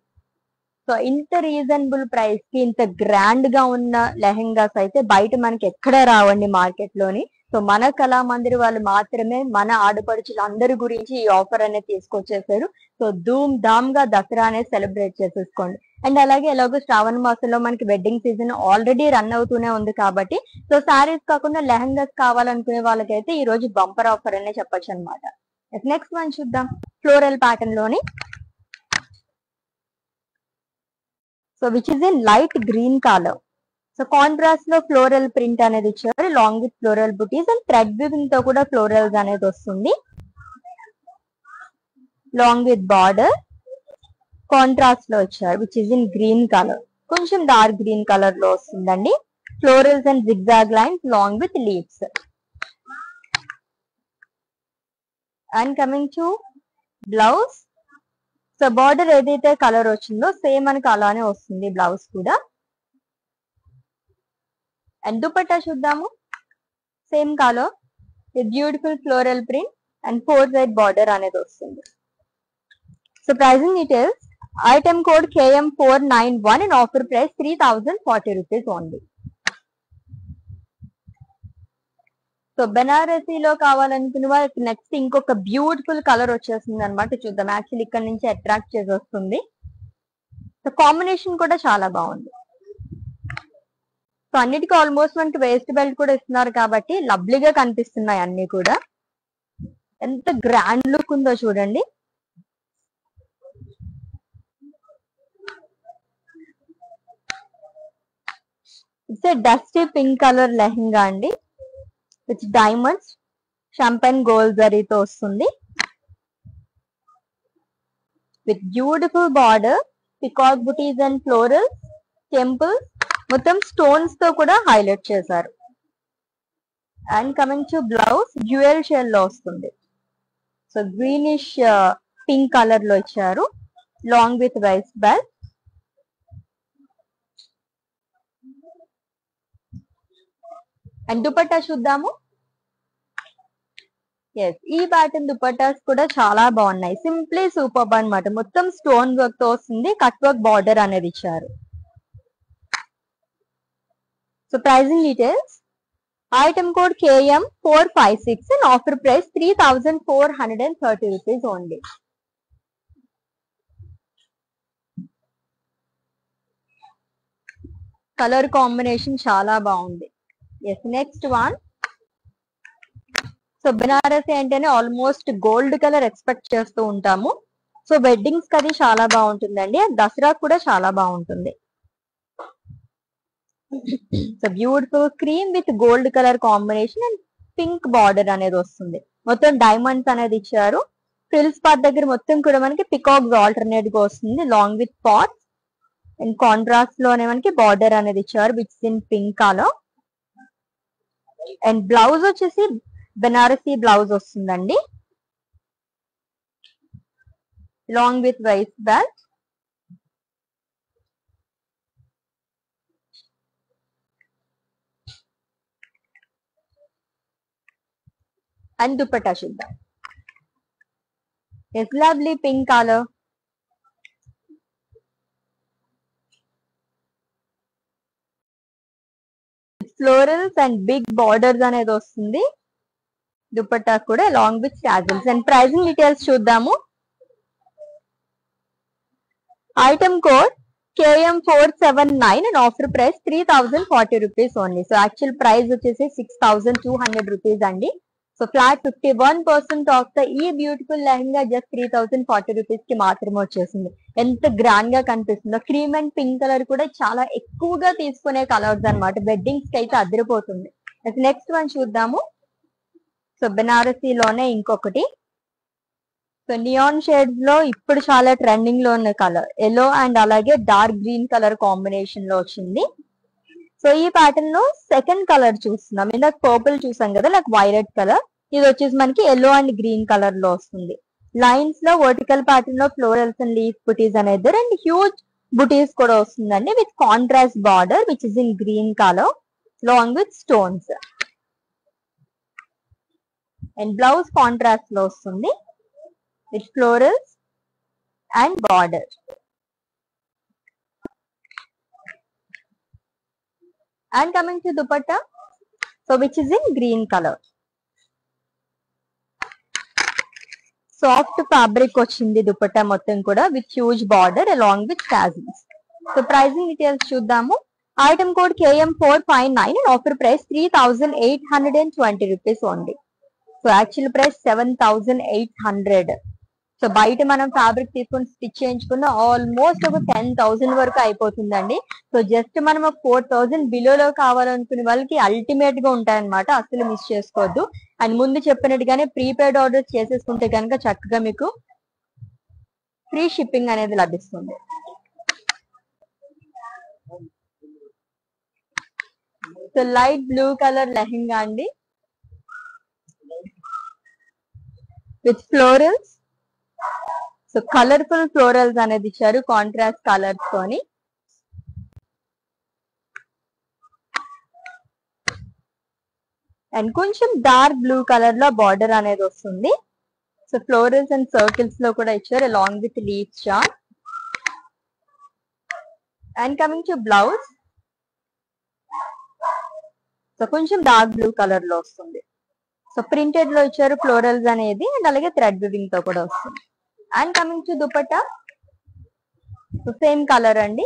So ఇంత reasonable price కి ఇంత grand గా ఉన్న లెహంగాస్ అయితే బయట మనకి ఎక్కడ రావండి మార్కెట్ లోని. సో మన కళామందిర్ వాళ్ళు మాత్రమే మన ఆడపడుచులు అందరి గురించి ఈ ఆఫర్ అనేది తీసుకొచ్చేసారు. సో ధూమ్ ధామ్ గా దసరా అనేది సెలబ్రేట్ చేసేసుకోండి. అండ్ అలాగే ఎలాగో శ్రావణ మాసంలో మనకి వెడ్డింగ్ సీజన్ ఆల్రెడీ రన్ అవుతూనే ఉంది కాబట్టి సో శారీస్ కాకుండా లెహంగాస్ కావాలనుకునే వాళ్ళకైతే ఈ రోజు బంపర్ ఆఫర్ అనే చెప్పొచ్చు అనమాట. నెక్స్ట్ వన్ చూద్దాం, ఫ్లోరల్ ప్యాటర్న్ లోని. So which is in light green colour. So contrast లో ఫ్లోరల్ ప్రింట్ అనేది ఇచ్చారు long with floral butis and thread weaving తో కూడా ఫ్లోరల్స్ అనేది వస్తుంది. లాంగ్ విత్ బార్డర్ కాంట్రాస్ట్ లో వచ్చారు which is in green colour, కొంచెం డార్క్ గ్రీన్ కలర్ లో వస్తుందండి. Florals and zigzag lines long with leaves. And coming to blouse, so border ఏదైతే కలర్ వచ్చిందో సేమ్ మనకి అలానే వస్తుంది బ్లౌజ్ కూడా. అండ్ దుపట్టా చూద్దాము, same colour with beautiful floral print and 4 side border అనేది వస్తుంది. So pricing details, item code KM491 and offer price 3040 rupees only. So బెనారసీలో కావాలనుకున్న వాళ్ళకి నెక్స్ట్ ఇంకొక బ్యూటిఫుల్ కలర్ వచ్చేస్తుంది అనమాట. చూద్దాం, యాక్చువల్లీ ఇక్కడ నుంచి అట్రాక్ట్ చేసి వస్తుంది. సో కాంబినేషన్ కూడా చాలా బాగుంది. సో అన్నిటికీ ఆల్మోస్ట్ మనకి వేస్ట్ బెల్ట్ కూడా ఇస్తున్నారు కాబట్టి లవ్లీగా కనిపిస్తున్నాయి అన్ని కూడా. ఎంత గ్రాండ్ లుక్ ఉందో చూడండి. It's a dusty pink colour lehenga అండి విత్ డైమండ్స్, షాంపైన్ గోల్డ్ జరీతో వస్తుంది. With beautiful border, peacock buttis and florals, temples, మొత్తం స్టోన్స్ తో కూడా హైలైట్ చేశారు. And coming to blouse, dual shade లో వస్తుంది. సో గ్రీనిష్ పింక్ కలర్ లో ఇచ్చారు long with waist belt. And dupatta చూద్దాము. ఎస్, ఈ ప్యాటర్న్ దుపట్టాస్ కూడా చాలా బాగున్నాయి. సింప్లీ సూపర్ అన్నమాట. మొత్తం స్టోన్ వర్క్ తో వస్తుంది, కట్ వర్క్ బార్డర్ అనేది ఇచ్చారు. So pricing details, item code KM456 and offer price 3430 rupees only. Colour combination చాలా బాగుంది. Yes, next one. So Banarasi అంటేనే ఆల్మోస్ట్ గోల్డ్ కలర్ ఎక్స్పెక్ట్ చేస్తూ ఉంటాము. సో వెడ్డింగ్స్ కి అది చాలా బాగుంటుందండి, దసరా కూడా చాలా బాగుంటుంది. So beautiful cream with gold colour combination and pink border అనేది వస్తుంది. మొత్తం డైమండ్స్ అనేది ఇచ్చారు. ఫ్రిల్స్ పార్ట్ దగ్గర మొత్తం కూడా మనకి పికాక్స్ ఆల్టర్నేట్ గా వస్తుంది long with pots. And contrast లోనే మనకి బార్డర్ అనేది ఇచ్చారు which in pink colour. And blouse వచ్చేసి బెనారసీ బ్లౌజ్ వస్తుందండి long with waist belt. And dupatta చూద్దాం. It's lovely pink colour. Florals and big borders అనేది వస్తుంది. దుపట్టా కూడా long with tassels. And pricing details చూద్దాము. Item code KM479 and offer price 3040 rupees only. So actual price వచ్చేసి 6200 rupees అండి. So flat 51% off తో ఈ beautiful lehenga just 3040 rupees కి మాత్రమే వచ్చేసింది. ఎంత గ్రాండ్ గా కనిపిస్తుందో. క్రీమ్ అండ్ పింక్ కలర్ కూడా చాలా ఎక్కువగా తీసుకునే కలర్స్ అన్నమాట. వెడ్డింగ్స్ కి అయితే అదిరిపోతుంది. నెక్స్ట్ వన్ చూద్దాము. సో బెనారసీలోనే ఇంకొకటి. సో నియాన్ షేడ్స్ లో ఇప్పుడు చాలా ట్రెండింగ్ లో ఉన్న కలర్ ఎల్లో అండ్ అలాగే డార్క్ గ్రీన్ కలర్ కాంబినేషన్ లో వచ్చింది. సో ఈ ప్యాటర్న్ లో సెకండ్ కలర్ చూస్తున్నాం. ఇందాక పర్పుల్ చూసాం కదా, నాకు వైలెట్ కలర్. ఇది వచ్చేసి మనకి ఎల్లో అండ్ గ్రీన్ కలర్ లో వస్తుంది. లైన్స్ లో వర్టికల్ ప్యాటర్న్ లో ఫ్లోరల్స్ అండ్ లీఫ్ బుటీస్ అనేది అండ్ హ్యూజ్ బుటీస్ కూడా వస్తుందండి with contrast border which is in green colour long with stones. And blouse contrast లో వస్తుంది with florals and border. And coming to dupatta, so which is in green color. Soft fabric వచ్చింది దుపట్టా మొత్తం కూడా with huge border along with tassels. So pricing details చూద్దాము. Item code KM459 and offer price 3820 rupees only. So actual price 7800. సో బయట మనం fabric తీసుకొని stitch చేయించుకున్న almost ఒక 10,000 వరకు అయిపోతుందండి. సో జస్ట్ మనం ఒక 4,000 బిలోలో కావాలనుకునే వాళ్ళకి అల్టిమేట్ గా ఉంటాయన్నమాట, అసలు మిస్ చేసుకోవద్దు. అండ్ ముందు చెప్పినట్టుగానే ప్రీపెయిడ్ ఆర్డర్స్ చేసేసుకుంటే కనుక చక్కగా మీకు ఫ్రీ షిప్పింగ్ అనేది లభిస్తుంది. So light blue colour lehenga అండి with florals. So colourful florals అనేది ఇచ్చారు కాంట్రాస్ట్ కలర్స్ తోని. అండ్ కొంచెం డార్క్ బ్లూ కలర్ లో బార్డర్ అనేది వస్తుంది. సో ఫ్లోరల్స్ అండ్ సర్కిల్స్ లో కూడా ఇచ్చారు along with leaves chart. And coming to blouse, so కొంచెం డార్క్ బ్లూ కలర్ లో వస్తుంది. సో ప్రింటెడ్ లో ఇచ్చారు ఫ్లోరల్స్ అనేది, అండ్ అలాగే థ్రెడ్ వివింగ్ తో కూడా వస్తుంది. And coming to dupatta, so same colour అండి.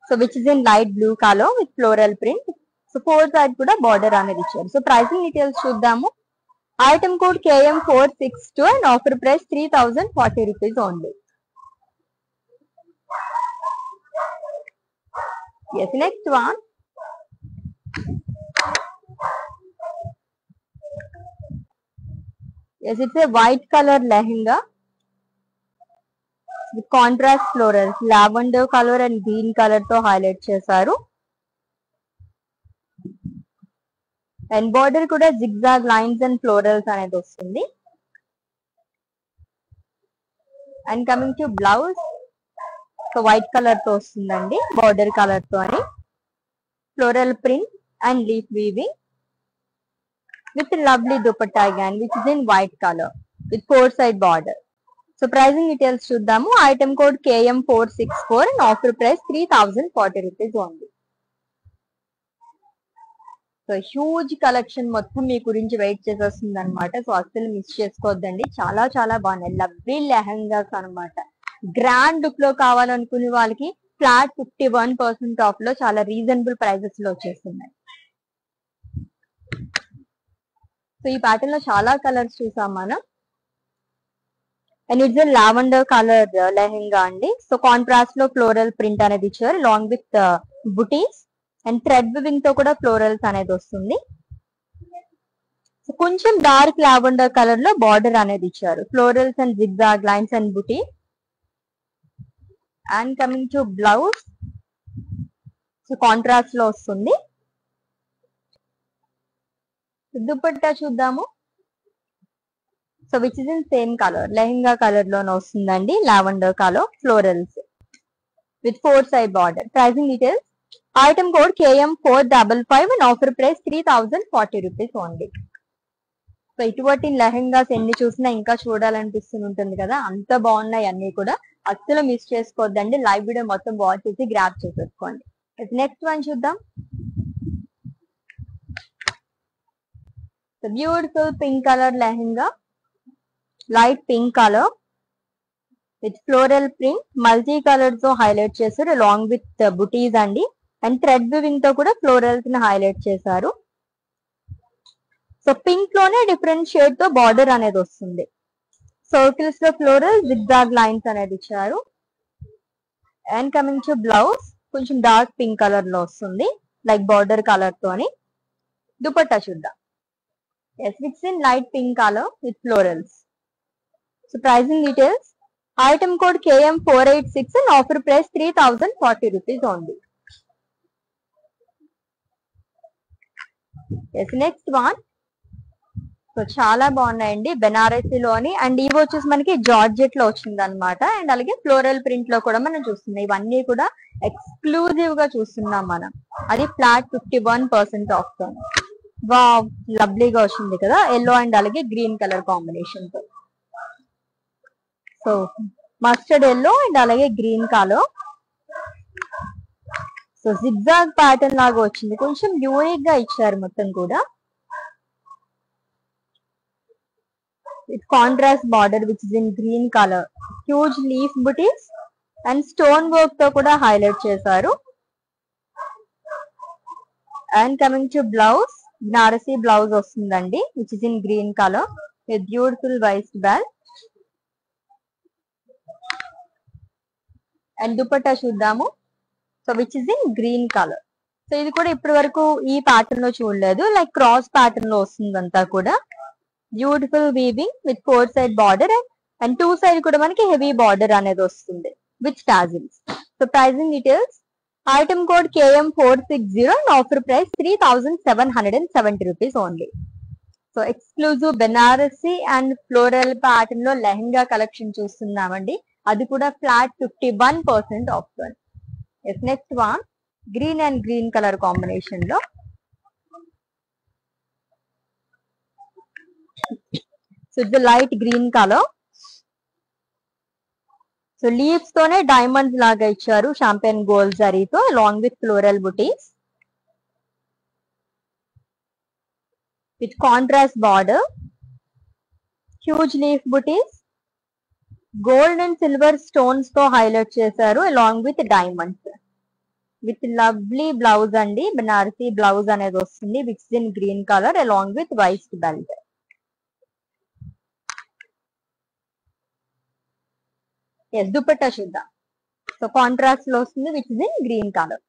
So which is in light blue colour with floral print. So 4 side కూడా బార్డర్ అనేది ఇచ్చారు. సో ప్రైసింగ్ డీటెయిల్స్ చూద్దాము. Item code KM462 and offer price 3,040 rupees only. Yes, next one. Yes, it's a white color lehenga with contrast florals, lavender color and green color తో highlight చేశారు. And border కూడా zigzag lines and florals అనేది వస్తుంది. And coming to blouse, so white colour తో వస్తుందండి border colour తో అని. Floral print and leaf weaving with lovely dupatta again which is in white color with 4 side border. So pricing details చూద్దాము. Item code KM464 and offer price 3,040 rupees only. So huge collection మొత్తం మీ గురించి wait చేసేస్తుంది అనమాట. So అస్సలు miss చేసుకోవద్దండి, చాలా చాలా బాగున్నాయి. లవ్లీ లెహంగాస్ అనమాట. గ్రాండ్ లుక్ లో కావాలనుకునే వాళ్ళకి ఫ్లాట్ 51% ఆఫ్ లో చాలా రీజనబుల్ ప్రైజెస్ లో వచ్చేస్తున్నాయి. సో ఈ ప్యాటర్న్ లో చాలా కలర్స్ చూసాం మనం. And it's lavender colour lehenga అండి. సో కాంట్రాస్ట్ లో ఫ్లోరల్ ప్రింట్ అనేది ఇచ్చారు long with butis and thread weaving తో కూడా ఫ్లోరల్స్ అనేది వస్తుంది. సో కొంచెం డార్క్ లావెండర్ కలర్ లో బార్డర్ అనేది ఇచ్చారు, florals and zigzag lines and buti. And coming to blouse, so contrast లో వస్తుంది. దుపట్టా చూద్దాము. So which is in same colour, lehenga colour లోనే వస్తుందండి, lavender colour florals with 4 side border. Pricing details. Item code KM455 and offer price 3,040 rupees only. So ఇటువంటి లెహంగాస్ ఎన్ని చూసినా ఇంకా చూడాలనిపిస్తుంటుంది కదా, అంత బాగున్నాయి అన్ని కూడా. అస్సలు మిస్ చేసుకోవద్దండి, లైవ్ వీడియో మొత్తం వాచ్ చేసి గ్రాప్ చేసేసుకోండి. నెక్స్ట్ వన్ చూద్దాం. The beautiful pink color lehenga, light pink color with floral print, multi colors తో హైలైట్ చేశారు along with booties అండి. అండ్ థ్రెడ్ వివింగ్ తో కూడా ఫ్లోరల్స్ ని హైలైట్ చేశారు. సో పింక్ లోనే డిఫరెంట్ షేడ్ తో బార్డర్ అనేది వస్తుంది. సర్కిల్స్ లో ఫ్లోరల్ జిగ్జాగ్ లైన్స్ అనేది ఇచ్చారు. అండ్ కమింగ్ టు బ్లౌజ్, కొంచెం డార్క్ పింక్ కలర్ లో వస్తుంది లైక్ బార్డర్ కలర్ తోని. దుపట్టా చూద్దాం. Yes, it's in light pink color with florals. So pricing details. Item code KM486 and offer price 3,040 rupees only. Yes, next one. So చాలా బాగున్నాయండి బెనారసీలోని. And ఇవి వచ్చేసి మనకి జార్జెట్ లో వచ్చింది అనమాట. అండ్ అలాగే ఫ్లోరల్ ప్రింట్ లో కూడా మనం చూస్తున్నాం. ఇవన్నీ కూడా ఎక్స్క్లూజివ్ గా చూస్తున్నాం మనం. అది ఫ్లాట్ 51% ఆఫ్ తో. వావ్, లవ్లీగా వచ్చింది కదా, ఎల్లో అండ్ అలాగే గ్రీన్ కలర్ కాంబినేషన్ తో. సో మస్టర్డ్ ఎల్లో అండ్ అలాగే green colour. So zigzag pattern లాగా వచ్చింది, కొంచెం యూనిక్ గా ఇచ్చారు మొత్తం కూడా. With contrast border which is in green colour, huge leaf buttis and stone work తో కూడా హైలైట్ చేశారు. And coming to blouse, Banarasi blouse వస్తుందండి which is in green colour with beautiful white belt. And dupatta చూద్దాము. So which is in green colour. So ఇది కూడా ఇప్పటి వరకు ఈ ప్యాటర్న్ లో చూడలేదు, లైక్ క్రాస్ ప్యాటర్న్ లో వస్తుంది అంతా కూడా. Beautiful weaving with 4 side border and 2 side కూడా మనకి హెవీ బార్డర్ అనేది వస్తుంది with tassels. So pricing details, item code KM460 and offer price 3770 rupees only. So exclusive Banarasi and floral pattern లో లెహంగా కలెక్షన్ చూస్తున్నామండి, అది కూడా flat 51% off. Next one green and green colour combination లో. So it's light green colour. So leaves తోనే diamonds లాగా ఇచ్చారు champagne gold జరీతో along with floral buttis with contrast border, huge leaf buttis, gold and silver stones తో highlight చేశారు along with diamonds with lovely blouse అండి. Banarasi blouse అనేది వస్తుంది which is in green colour along with white belt. Yes dupatta చూద్దాం. So contrast లో వస్తుంది which is in green colour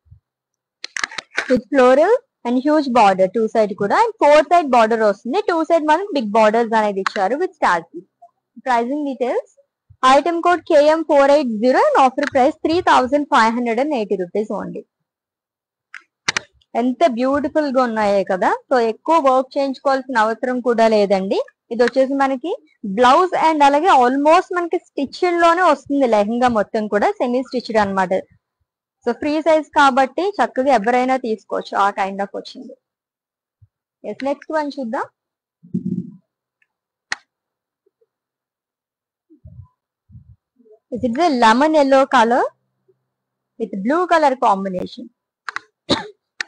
with floral and huge border 2 side కూడా, and 4 side border వస్తుంది. 2 side మనకి big borders అనేది ఇచ్చారు with stars. Pricing details, item code KM480 and offer price 3580 rupees only. ఎంత beautiful గా ఉన్నాయో కదా. సో ఎక్కువ వర్క్ చేయించుకోవాల్సిన అవసరం కూడా లేదండి. ఇది వచ్చేసి మనకి బ్లౌజ్ అండ్ అలాగే ఆల్మోస్ట్ మనకి స్టిచ్డ్ లోనే వస్తుంది లెహంగా మొత్తం కూడా, సెమీ స్టిచ్డ్ అన్నమాట. సో ఫ్రీ సైజ్ కాబట్టి చక్కగా ఎవరైనా తీసుకోవచ్చు, ఆ కైండ్ ఆఫ్ వచ్చింది. ఎస్ నెక్స్ట్ వన్ చూద్దాం. It's a lemon yellow colour with blue colour combination.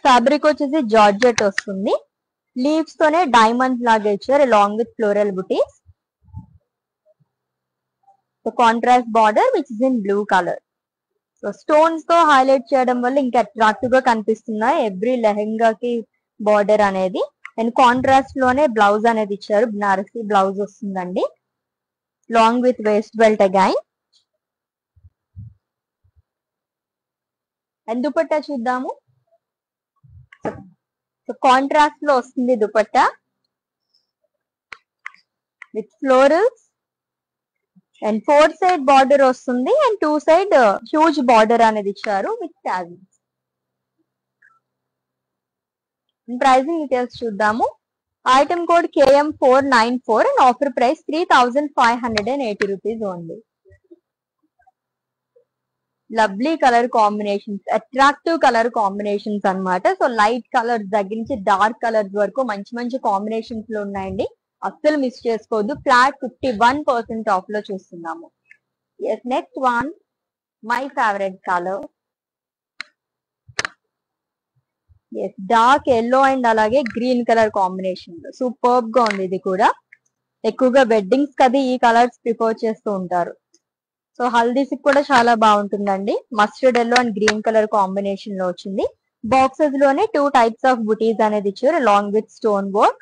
Fabric వచ్చేసి జార్జెట్ వస్తుంది, లీవ్స్ తోనే డైమండ్స్ లాగా ఇచ్చారు along with floral buttis. So contrast border which is in blue colour. So stones తో highlight చేయడం వల్ల ఇంకా అట్రాక్టివ్ గా కనిపిస్తున్నాయి ఎవ్రీ లెహంగాకి బార్డర్ అనేది. అండ్ కాంట్రాస్ట్ లోనే బ్లౌజ్ అనేది ఇచ్చారు, బనారసీ బ్లౌజ్ వస్తుందండి long with waist belt again. And dupatta చూద్దాము. సో కాంట్రాస్ట్ లో వస్తుంది dupatta with florals and 4 side border వస్తుంది అండ్ 2 సైడ్ హ్యూజ్ బార్డర్ అనేది ఇచ్చారు విత్ టాజిల్స్. ప్రైజింగ్ డీటెయిల్స్ చూద్దాము. Item code KM494 and offer price 3580 rupees only. Lovely colour combinations, attractive colour combinations అన్నమాట. So light colours దగ్గర నుంచి dark colours వరకు మంచి మంచి కాంబినేషన్స్ లో ఉన్నాయండి, అస్సలు మిస్ చేసుకోవద్దు. ఫ్లాట్ 51% ఆఫ్ లో చూస్తున్నాము. Yes next one my favourite colour. Yes dark yellow and అలాగే గ్రీన్ కలర్ కాంబినేషన్ సూపర్బ్ గా ఉంది. ఇది కూడా ఎక్కువగా వెడ్డింగ్స్ కది ఈ కలర్స్ ప్రిఫర్ చేస్తూ ఉంటారు. సో హల్దీస్ కూడా చాలా బాగుంటుందండి. Mustard yellow and green colour combination లో వచ్చింది. బాక్సెస్ లోనే 2 టైప్స్ ఆఫ్ బుటీస్ అనేది ఇచ్చారు along with stone work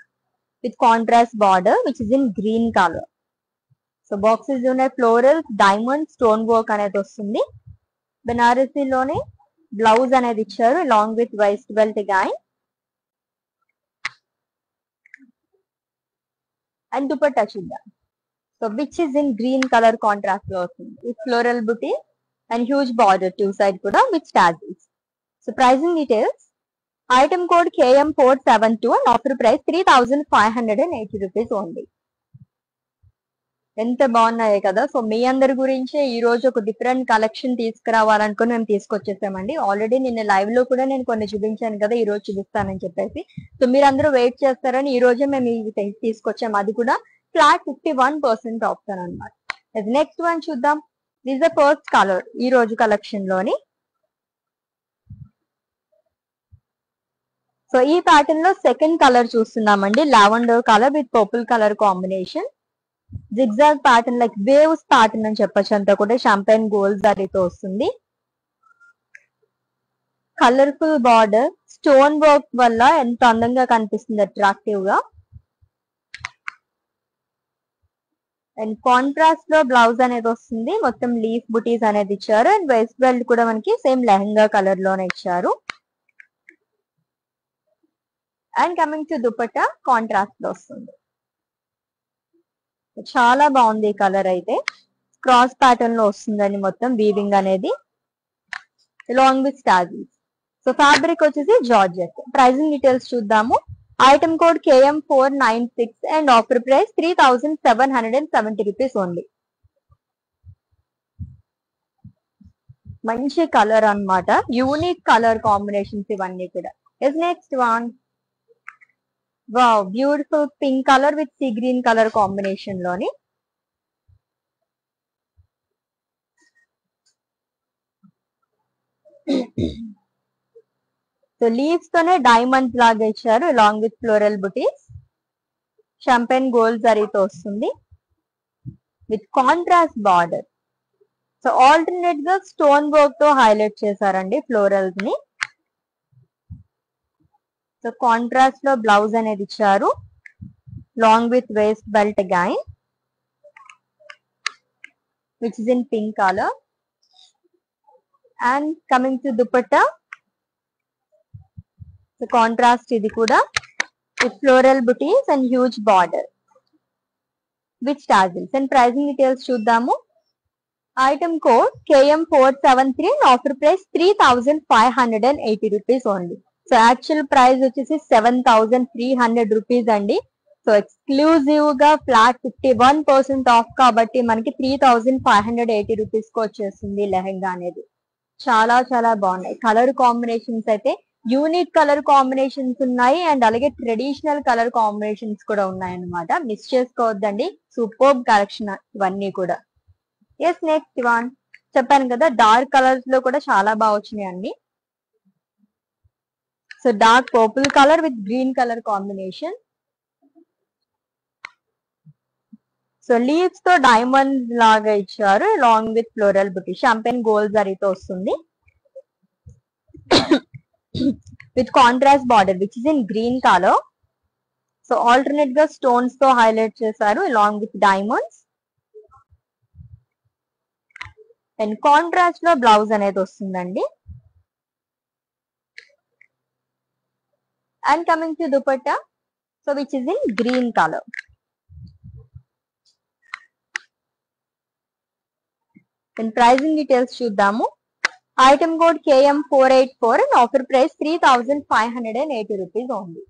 with contrast border which is in green colour. So boxes లోనే ఫ్లోరల్ డైమండ్ స్టోన్ వర్క్ అనేది వస్తుంది. బనారసీలోనే బ్లౌజ్ అనేది ఇచ్చారు along with waist belt again. And dupatta చూద్దాం. So which is in green colour contrast లో వస్తుంది with floral buti and huge border 2 side కూడా with tassels. So pricing details, item code KM472 and offer price 3580 rupees only. ఎంత బాగున్నాయి కదా. So మీ అందరి గురించే ఈ రోజు ఒక డిఫరెంట్ కలెక్షన్ తీసుకురావాలనుకుని మేము తీసుకొచ్చేసామండి. ఆల్రెడీ నిన్న లైవ్ లో కూడా నేను కొన్ని చూపించాను కదా, ఈ రోజు చూపిస్తానని చెప్పేసి. సో మీరందరూ వెయిట్ చేస్తారని ఈ రోజే మేము ఇవి తీసుకొచ్చాము, అది కూడా ఫ్లాట్ 51% ఆప్షన్ అనమాట. నెక్స్ట్ వన్ చూద్దాం. దిస్ ద ఫస్ట్ కలర్ ఈ రోజు కలెక్షన్ లోని. సో ఈ ప్యాటర్న్ లో సెకండ్ కలర్ చూస్తున్నామండి, lavender colour with purple colour combination. Zigzag pattern like waves pattern అని చెప్పొచ్చు, అంతా కూడా షాంపెన్ గోల్డ్ జరీతో వస్తుంది. కలర్ఫుల్ బార్డర్ స్టోన్ వర్క్ వల్ల ఎంత అందంగా కనిపిస్తుంది, అట్రాక్టివ్ గా. అండ్ కాంట్రాస్ట్ లో బ్లౌజ్ అనేది వస్తుంది, మొత్తం లీఫ్ బుటీస్ అనేది ఇచ్చారు. అండ్ వెస్ట్ బెల్ట్ కూడా మనకి సేమ్ లెహంగా కలర్ లోనే ఇచ్చారు. And coming to dupatta contrast లో వస్తుంది. చాలా బాగుంది ఈ కలర్ అయితే. క్రాస్ ప్యాటర్న్ లో వస్తుందండి మొత్తం వీవింగ్ అనేది, long with tassels. So fabric వచ్చేసి జార్జెట్. ప్రైజింగ్ డీటెయిల్స్ చూద్దాము. Item code KM496 and offer price 3770 rupees only. మంచి కలర్ అన్నమాట, యూనిక్ కలర్ కాంబినేషన్స్ ఇవన్నీ కూడా. Is next one. Wow, beautiful pink colour with see green colour combination లోని so leaves తోనే diamonds లాగా ఇచ్చారు, along with floral buttis. Champagne gold జరీతో వస్తుంది with contrast border. So alternate గా స్టోన్ వర్క్ తో హైలైట్ చేశారండి ఫ్లోరల్స్ ని. సో కాంట్రాస్ట్ లో బ్లౌజ్ అనేది ఇచ్చారు, long with waist belt again which is in pink colour. And coming to dupatta, so contrast ఇది కూడా with floral butis and huge border with tassels. And pricing details చూద్దాము. Item code KM473, offer price 3580 rupees only. So actual price వచ్చేసి 7300 rupees అండి. So exclusive గా flat 51% off కాబట్టి మనకి 3580 rupees కి వచ్చేస్తుంది లెహంగా అనేది. చాలా చాలా బాగున్నాయి కలర్ కాంబినేషన్స్ అయితే, యూనిక్ కలర్ కాంబినేషన్స్ ఉన్నాయి. అండ్ అలాగే ట్రెడిషనల్ కలర్ కాంబినేషన్స్ కూడా ఉన్నాయి అన్నమాట. మిస్ చేసుకోవద్దండి, సూపర్బ్ కలెక్షన్ ఇవన్నీ కూడా. Yes next one. చెప్పాను కదా డార్క్ కలర్స్ లో కూడా చాలా బాగా వచ్చినాయి అండి. So dark purple colour with green colour combination. So leaves తో డైమండ్ లాగా ఇచ్చారు, long with floral buti. Champagne gold జరీతో వస్తుంది with contrast border which is in green colour. So alternate గా స్టోన్స్ తో హైలైట్ చేశారు, long with diamonds. And contrast లో blouse అనేది వస్తుందండి. And coming to dupatta, so which is in green colour. And pricing details చూద్దాము. Item code KM484 and offer price 3580 rupees only.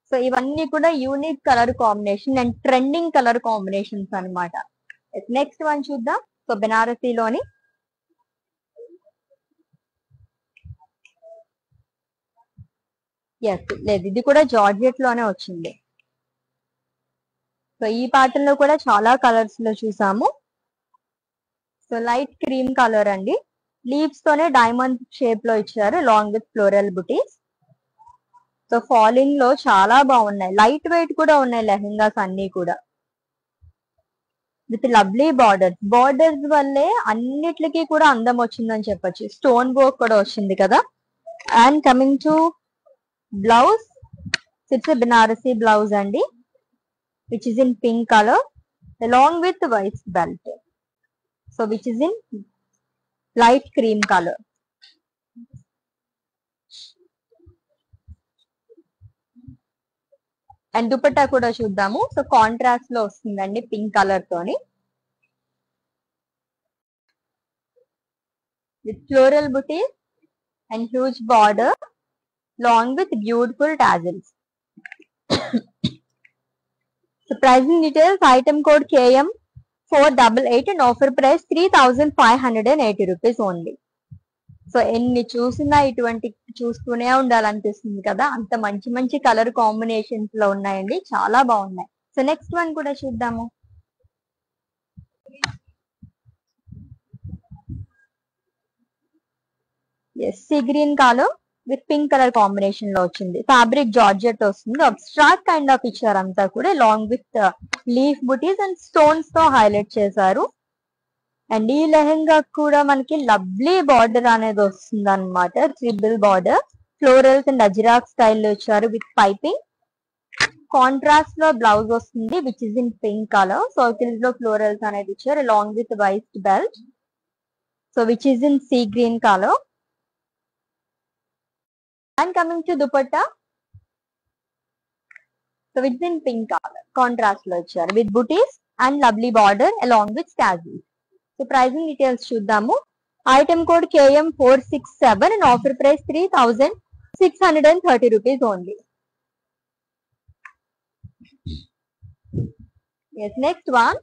So ఇవన్నీ కూడా unique colour combination and trending colour combinations అన్నమాట. Next one చూద్దాం. So బెనారసీలోని yes లేదు, ఇది కూడా georgette లోనే వచ్చింది. సో ఈ ప్యాటర్న్ లో కూడా చాలా కలర్స్ లో చూసాము. సో లైట్ క్రీమ్ కలర్ అండి, లీవ్స్ తోనే డైమండ్ షేప్ లో ఇచ్చారు, long with floral buttis. So falling లో చాలా బాగున్నాయి, లైట్ వెయిట్ కూడా ఉన్నాయి లెహంగాస్ అన్ని కూడా విత్ లవ్లీ బార్డర్స్. బార్డర్స్ వల్లే అన్నిటికీ కూడా అందం వచ్చిందని చెప్పొచ్చు. స్టోన్ వర్క్ కూడా వచ్చింది కదా. And coming to blouse, it's Banarasi blouse అండి which is in pink colour along with white belt. So which is in light cream colour. And dupatta కూడా చూద్దాము. సో కాంట్రాస్ట్ లో వస్తుందండి పింక్ కలర్ తోని with floral buti and huge border long with beautiful tassels. So pricing details. Item code KM488 and offer price 3580 rupees only. So ఎన్ని చూసినా ఇటువంటి చూస్తూనే ఉండాలనిపిస్తుంది కదా, అంత మంచి మంచి కలర్ కాంబినేషన్స్ లో ఉన్నాయండి, చాలా బాగున్నాయి. సో నెక్స్ట్ వన్ కూడా చూద్దాము. Yes, sea green colour with pink colour combination లో వచ్చింది. ఫ్యాబ్రిక్ జార్జెట్ వస్తుంది, అబ్స్ట్రాక్ట్ కైండ్ ఆఫ్ ఇచ్చారు అంతా కూడా, long with leaf buttis and stones తో హైలైట్ చేశారు. అండ్ ఈ లెహంగా కూడా మనకి లవ్లీ బార్డర్ అనేది వస్తుంది అనమాట, triple border, florals and ajrakh స్టైల్లో ఇచ్చారు విత్ పైపింగ్. కాంట్రాస్ట్ లో బ్లౌజ్ వస్తుంది which is in pink colour. Circles లో ఫ్లోరల్స్ అనేది ఇచ్చారు along with white belt. So which is in sea green colour. And coming to dupatta, so which is in pink colour contrast లో ఇచ్చారు with butis and lovely border along with tassels. So pricing details చూద్దాము. Item code KM467 and offer price 3630 rupees only. Yes next one.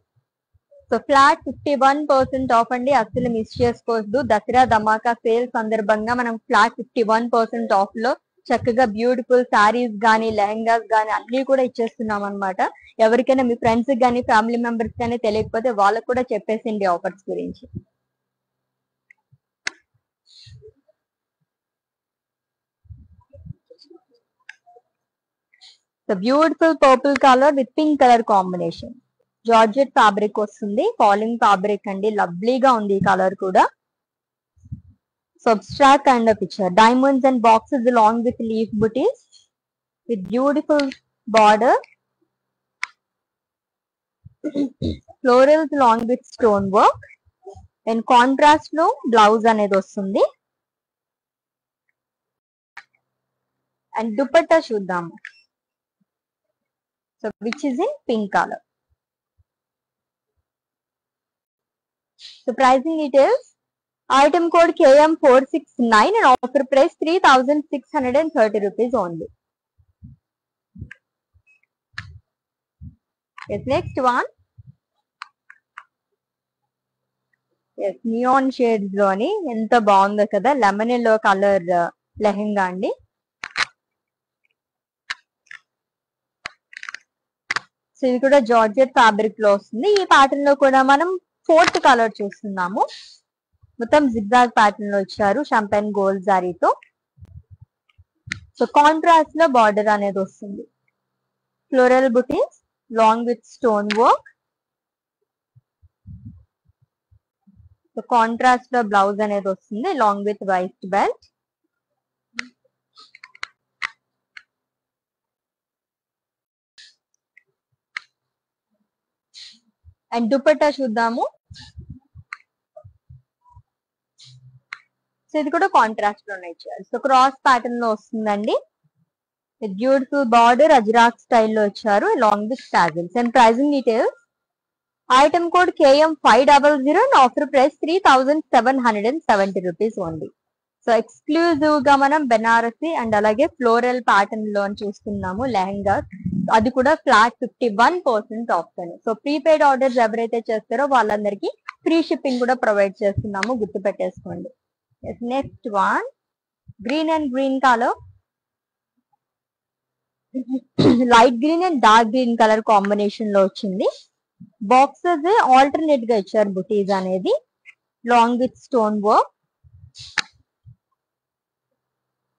So flat 51% off అండి, అసలు miss చేసుకోవద్దు. Dasara Dhamaka sale సందర్భంగా మనం flat 51% off లో చక్కగా బ్యూటిఫుల్ సారీస్ గానీ లెహంగాస్ గానీ అన్ని కూడా ఇచ్చేస్తున్నాం అనమాట. ఎవరికైనా మీ ఫ్రెండ్స్ గానీ ఫ్యామిలీ మెంబర్స్ గానీ తెలియకపోతే వాళ్ళకు కూడా చెప్పేసింది ఆఫర్స్ గురించి. So beautiful purple colour with pink colour combination. Georgette fabric వస్తుంది, ఫాలింగ్ ఫ్యాబ్రిక్ అండి, లవ్లీగా ఉంది ఈ కలర్ కూడా. Substract kind of picture. Diamonds and boxes along with leaf booties with beautiful border. Florals along with stone work. And contrast lo blouse anedi vastundi. And dupatta chuddam. So which is in pink color. So pricing details. Item code KM469 and offer price 3630 rupees only. Yes, next one. Yes, neon shades loni enta baagundo kada, lemon yellow color lehenga andi. So ఇది కూడా georgette fabric లో వస్తుంది. ఈ pattern లో కూడా మనం 4th colour చూస్తున్నాము. మొత్తం జిగ్జాగ్ ప్యాటర్న్ లో ఇచ్చారు షాంపెన్ గోల్డ్ జారీతో. సో కాంట్రాస్ట్ లో బార్డర్ అనేది వస్తుంది. Floral butis long with stone work. So contrast లో బ్లౌజ్ అనేది వస్తుంది long with white belt. And dupatta చూద్దాము. సో ఇది కూడా కాంట్రాస్ట్ లోనే ఇచ్చారు. సో క్రాస్ ప్యాటర్న్ లో వస్తుందండి. బ్యూటిఫుల్ బార్డర్ అజ్రాక్ స్టైల్లో ఇచ్చారు along with tassels. And pricing details. Item code KM500 and offer price 3770 rupees only. So exclusive గా మనం బెనారసి అండ్ అలాగే ఫ్లోరల్ ప్యాటర్న్ లో చూస్తున్నాము లెహంగా. అది కూడా ఫ్లాట్ 51% ఆఫ్ అని. సో ప్రీపెయిడ్ ఆర్డర్స్ ఎవరైతే చేస్తారో వాళ్ళందరికీ ఫ్రీ షిప్పింగ్ కూడా ప్రొవైడ్ చేస్తున్నాము, గుర్తు పెట్టేసుకోండి. Next one. Green and green colour, light green and dark green colour combination లో వచ్చింది. బాక్సెస్ ఆల్టర్నేట్ గా ఇచ్చారు బుటీస్ అనేది long with stone work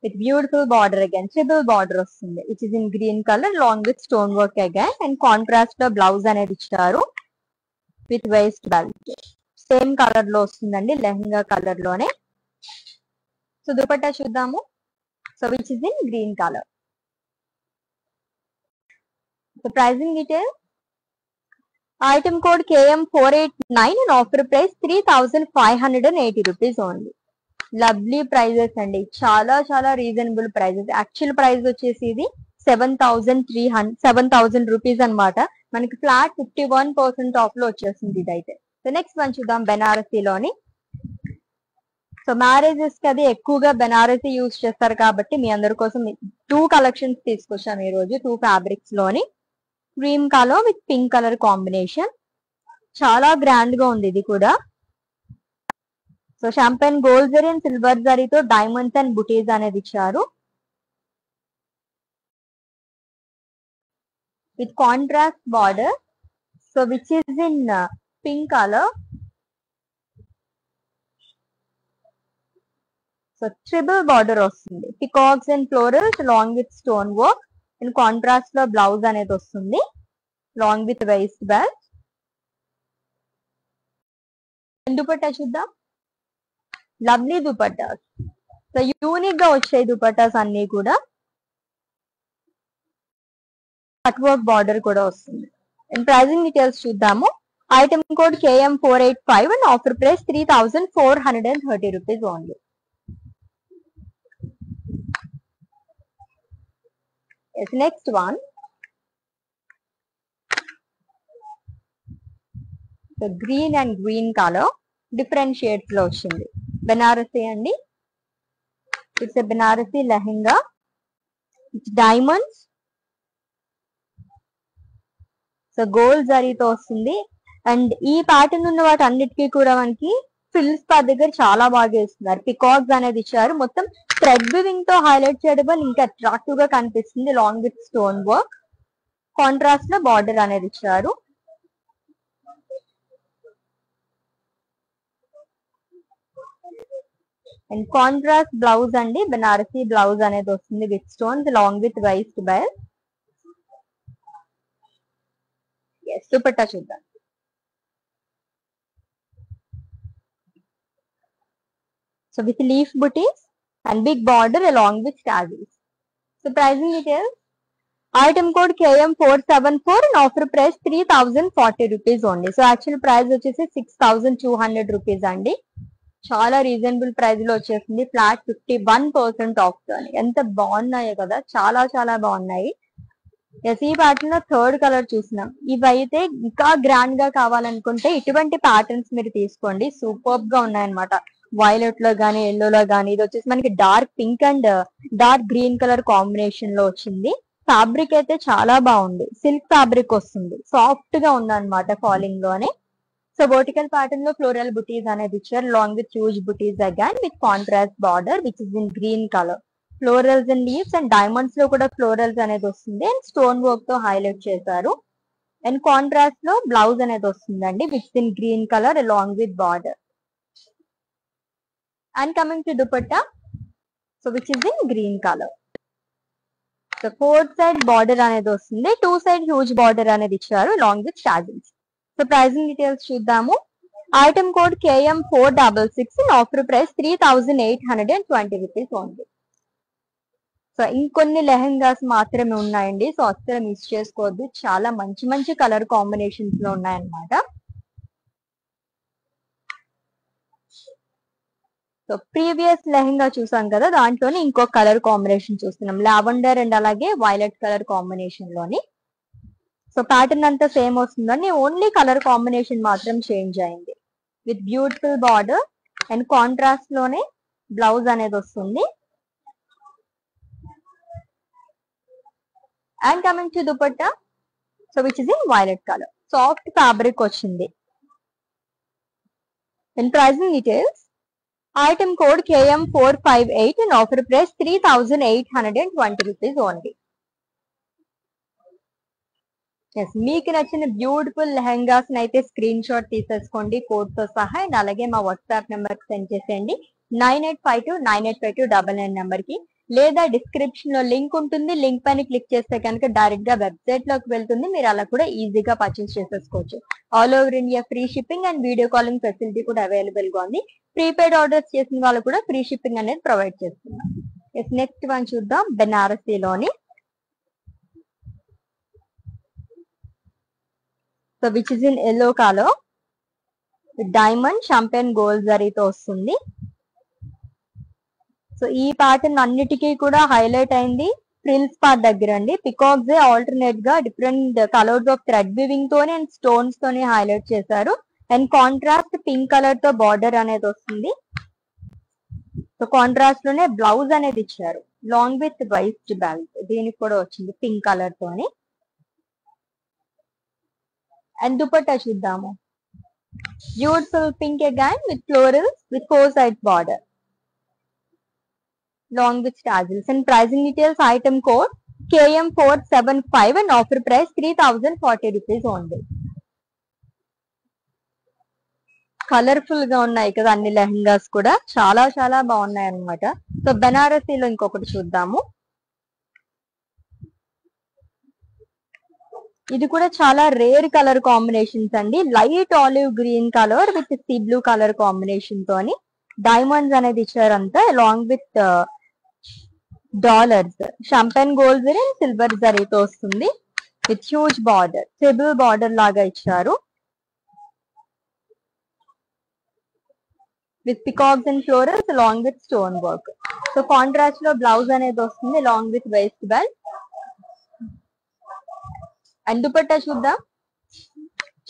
with beautiful border again triple border వస్తుంది which is in green colour long with stone work again. And contrast లో blouse అనేది ఇచ్చారు with waist belt. Same colour లో వస్తుందండి, లెహంగా కలర్ లోనే. సో దుపట్టా చూద్దాము. So which is in green colour. So pricing details. Item code KM489 and offer price 3580 rupees only. Lovely prices అండి, చాలా చాలా రీజనబుల్ ప్రైజెస్. యాక్చువల్ ప్రైస్ వచ్చేసి ఇది 7,000 రూపీస్ అనమాట. మనకి ఫ్లాట్ 51% ఆఫ్ లో వచ్చేస్తుంది ఇదైతే. సో నెక్స్ట్ వన్ చూద్దాం బెనారసీలోని. సో మ్యారేజెస్ కి అది ఎక్కువగా బెనారసీ యూజ్ చేస్తారు కాబట్టి మీ అందరి కోసం 2 కలెక్షన్స్ తీసుకొచ్చాము ఈ రోజు. 2 ఫ్యాబ్రిక్స్ లోని cream colour with pink colour combination. చాలా గ్రాండ్ గా ఉంది ఇది కూడా. So champagne gold zari and silver జరీతో డైమండ్స్ అండ్ బుటీస్ అనేది ఇచ్చారు with contrast border. So which is in pink colour. So triple border వస్తుంది, peacocks and florals long with stone work. And contrast లో బ్లౌజ్ అనేది వస్తుంది long with waist belt. Dupatta చూద్దాం. Lovely dupattas. So unique గా వచ్చాయి దుపట్టాస్ అన్ని కూడా. కట్ వర్క్ బార్డర్ కూడా వస్తుంది. అండ్ ప్రైజింగ్ డీటెయిల్స్ చూద్దాము. Item code KM485 and offer price 3430 rupees only. Next one green and green colour different shades లో వచ్చింది. బెనారసీ అండి. It's a Banarasi lehenga, it's diamonds, so gold జరీతో వస్తుంది. అండ్ ఈ ప్యాటర్న్ ఉన్న వాటి అన్నిటికీ కూడా మనకి ఫిల్స్ పా దగ్గర చాలా బాగా వేస్తున్నారు. పికాక్స్ అనేది ఇచ్చారు. మొత్తం థ్రెడ్ వివింగ్ తో హైలైట్ చేయడం వల్ల ఇంకా అట్రాక్టివ్ గా కనిపిస్తుంది. Long with stone work, contrast లో బార్డర్ అనేది ఇచ్చారు. అండ్ కాంట్రాస్ట్ బ్లౌజ్ అండి, బెనారసీ బ్లౌజ్ అనేది వస్తుంది with stones long with waist belt. Dupatta చూద్దాం. So with leaf buttis and big border along with tassels. So pricing details. Item code KM474 and offer price 3040 rupees only. So actual price వచ్చేసి 6200 rupees అండి. చాలా reasonable price లో వచ్చేసింది. Flat 51% of. ఎంత బాగున్నాయో కదా, చాలా చాలా బాగున్నాయి. ఎస్, ఈ ప్యాటర్న్ లో థర్డ్ కలర్ చూసినాం. ఇవైతే ఇంకా గ్రాండ్ గా కావాలనుకుంటే ఇటువంటి ప్యాటర్న్స్ మీరు తీసుకోండి. సూపర్బ్ గా ఉన్నాయన్నమాట. వైలెట్ లో గానీ, ఎల్లో లో గానీ. ఇది వచ్చేసి మనకి dark pink and dark green colour combination లో వచ్చింది. ఫ్యాబ్రిక్ అయితే చాలా బాగుంది. సిల్క్ ఫ్యాబ్రిక్ వస్తుంది. సాఫ్ట్ గా ఉంది అనమాట ఫాలింగ్ లోనే. సో వర్టికల్ ప్యాటర్న్ లో ఫ్లోరల్ బుటీస్ అనేది ఇచ్చారు. Long with huge buttis again with contrast border which is in green colour. Florals and leaves and diamonds లో కూడా ఫ్లోరల్స్ అనేది వస్తుంది. అండ్ స్టోన్ వర్క్ తో హైలైట్ చేశారు. అండ్ కాంట్రాస్ట్ లో బ్లౌజ్ అనేది వస్తుందండి which in green colour along with border. And coming to dupatta, so which is in green colour. So fourth side border అనేది వస్తుంది. టూ సైడ్ హ్యూజ్ బార్డర్ అనేది ఇచ్చారు along with tassels. So pricing details చూద్దాము. Item code KM466 and offer price 3820 rupees only. So ఇంకొన్ని లెహెంగాస్ మాత్రమే ఉన్నాయండి. So అస్సలు miss చేసుకోవద్దు. చాలా మంచి మంచి కలర్ కాంబినేషన్స్ లో ఉన్నాయన్నమాట. సో ప్రీవియస్ లెహెంగా చూసాం కదా, దాంట్లోనే ఇంకో కలర్ కాంబినేషన్ చూస్తున్నాం. లావెండర్ అండ్ అలాగే వైలెట్ కలర్ కాంబినేషన్ లోని. సో ప్యాటర్న్ అంతా సేమ్ వస్తుందని ఓన్లీ కలర్ కాంబినేషన్ మాత్రం చేంజ్ అయింది. With beautiful border and contrast లోనే బ్లౌజ్ అనేది వస్తుంది. And coming to dupatta, so which is in violet colour. Soft fabric వచ్చింది. And pricing details. Item code KM458 and offer price 3820 rupees only. Yes, మీకు నచ్చిన beautiful lehengas అయితే screen shot తీసేసుకోండి code తో సహా. అండ్ అలాగే మా వాట్సాప్ నెంబర్ సెండ్ చేసేయండి 9852985299 నెంబర్ కి. లేదా డిస్క్రిప్షన్ లో లింక్ ఉంటుంది. లింక్ పైన క్లిక్ చేస్తే కనుక డైరెక్ట్ గా వెబ్సైట్ లోకి వెళ్తుంది. మీరు అలా కూడా ఈజీగా పర్చేస్ చేసేసుకోవచ్చు. All over India free shipping and video calling facility కూడా అవైలబుల్ గా ఉంది. ప్రీపెయిడ్ ఆర్డర్స్ చేసిన వాళ్ళు కూడా ఫ్రీ షిప్పింగ్ అనేది ప్రొవైడ్ చేస్తున్నాం. నెక్స్ట్ వన్ చూద్దాం. బెనారసీలోని, so which is in yellow colour, diamond champagne gold జరీతో వస్తుంది. సో ఈ ప్యాటర్న్ అన్నిటికీ కూడా హైలైట్ అయింది ఫ్రిల్స్ పార్ట్ దగ్గర అండి. పికాక్స్ ఆల్టర్నేట్ గా different colours of thread weaving తోనే అండ్ స్టోన్స్ తోనే హైలైట్ చేశారు. అండ్ కాంట్రాస్ట్ పింక్ కలర్ తో బార్డర్ అనేది వస్తుంది. సో కాంట్రాస్ట్ లోనే బ్లౌజ్ అనేది ఇచ్చారు లాంగ్ విత్ వైస్ట్ బెల్ట్. దీనికి కూడా వచ్చింది పింక్ కలర్ తోని. అండ్ దుపట్టా చూద్దాము. Beautiful pink again with florals with 4 sides border along with tassels. And pricing details. Item code KM475 and offer price 3040 rupees only. Colourful గా ఉన్నాయి కదా అన్ని లెహంగాస్ కూడా, చాలా చాలా బాగున్నాయి అన్నమాట. సో బెనారసీలో ఇంకొకటి చూద్దాము. ఇది కూడా చాలా రేర్ కలర్ కాంబినేషన్స్ అండి. Light olive green colour with sea blue colour combination తోని డైమండ్స్ అనేది ఇచ్చారంతా along with dollars. Champagne gold zari and silver జరీతో వస్తుంది. With huge border, triple border లాగా ఇచ్చారు. With peacocks and florals along with stone work. So contrast లో blouse అనేది వస్తుంది along with waist belt. And dupatta చూద్దాం.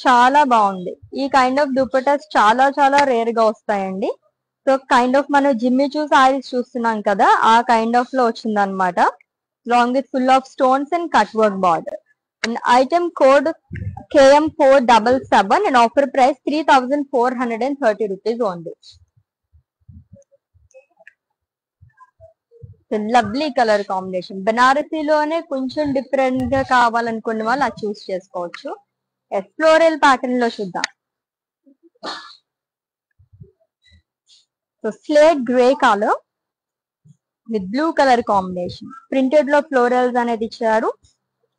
చాలా బాగుంది. ఈ కైండ్ ఆఫ్ దుపట్టాస్ చాలా చాలా రేర్ గా వస్తాయండి. సో కైండ్ ఆఫ్ మనం జిమ్మి చూ సారీస్ చూస్తున్నాం కదా, ఆ కైండ్ ఆఫ్ లో వచ్చింది అనమాట. Long with full of stones and cut work border. And item code KM477 and offer price 3430 rupees only. Lovely colour combination. బనారసీలోనే కొంచెం డిఫరెంట్ గా కావాలనుకునే వాళ్ళు అది చూస్ చేసుకోవచ్చు. ఫ్లోరల్ ప్యాటర్న్ లో చూద్దాం. So slate grey colour with blue colour combination. Printed లో ఫ్లోరల్స్ అనేది ఇచ్చారు.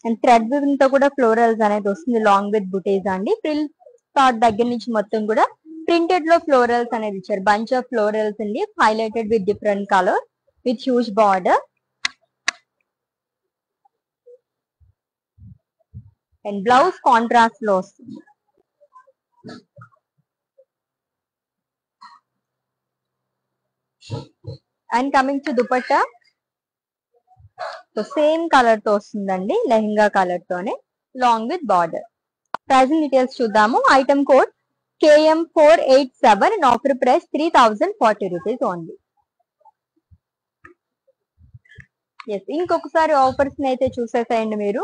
అండ్ థ్రెడ్ వివింగ్ తో కూడా ఫ్లోరల్స్ అనేది వస్తుంది లాంగ్ విత్ బుటీస్ అండి. ఫ్రిల్ పార్ట్ దగ్గర నుంచి మొత్తం కూడా ప్రింటెడ్ లో ఫ్లోరల్స్ అనేది ఇచ్చారు. బంచ్ ఆఫ్ ఫ్లోరల్స్ అండి, highlighted with different colour with huge border. And blouse contrast లో వస్తుంది. And coming to dupatta, so same colour తో వస్తుందండి, లెహంగా కలర్ తోనే long with border. Pricing details చూద్దాము. Item code KM487 and offer price 3040 rupees only. Yes, ఇంకొకసారి offers అయితే చూసేసేయండి మీరు.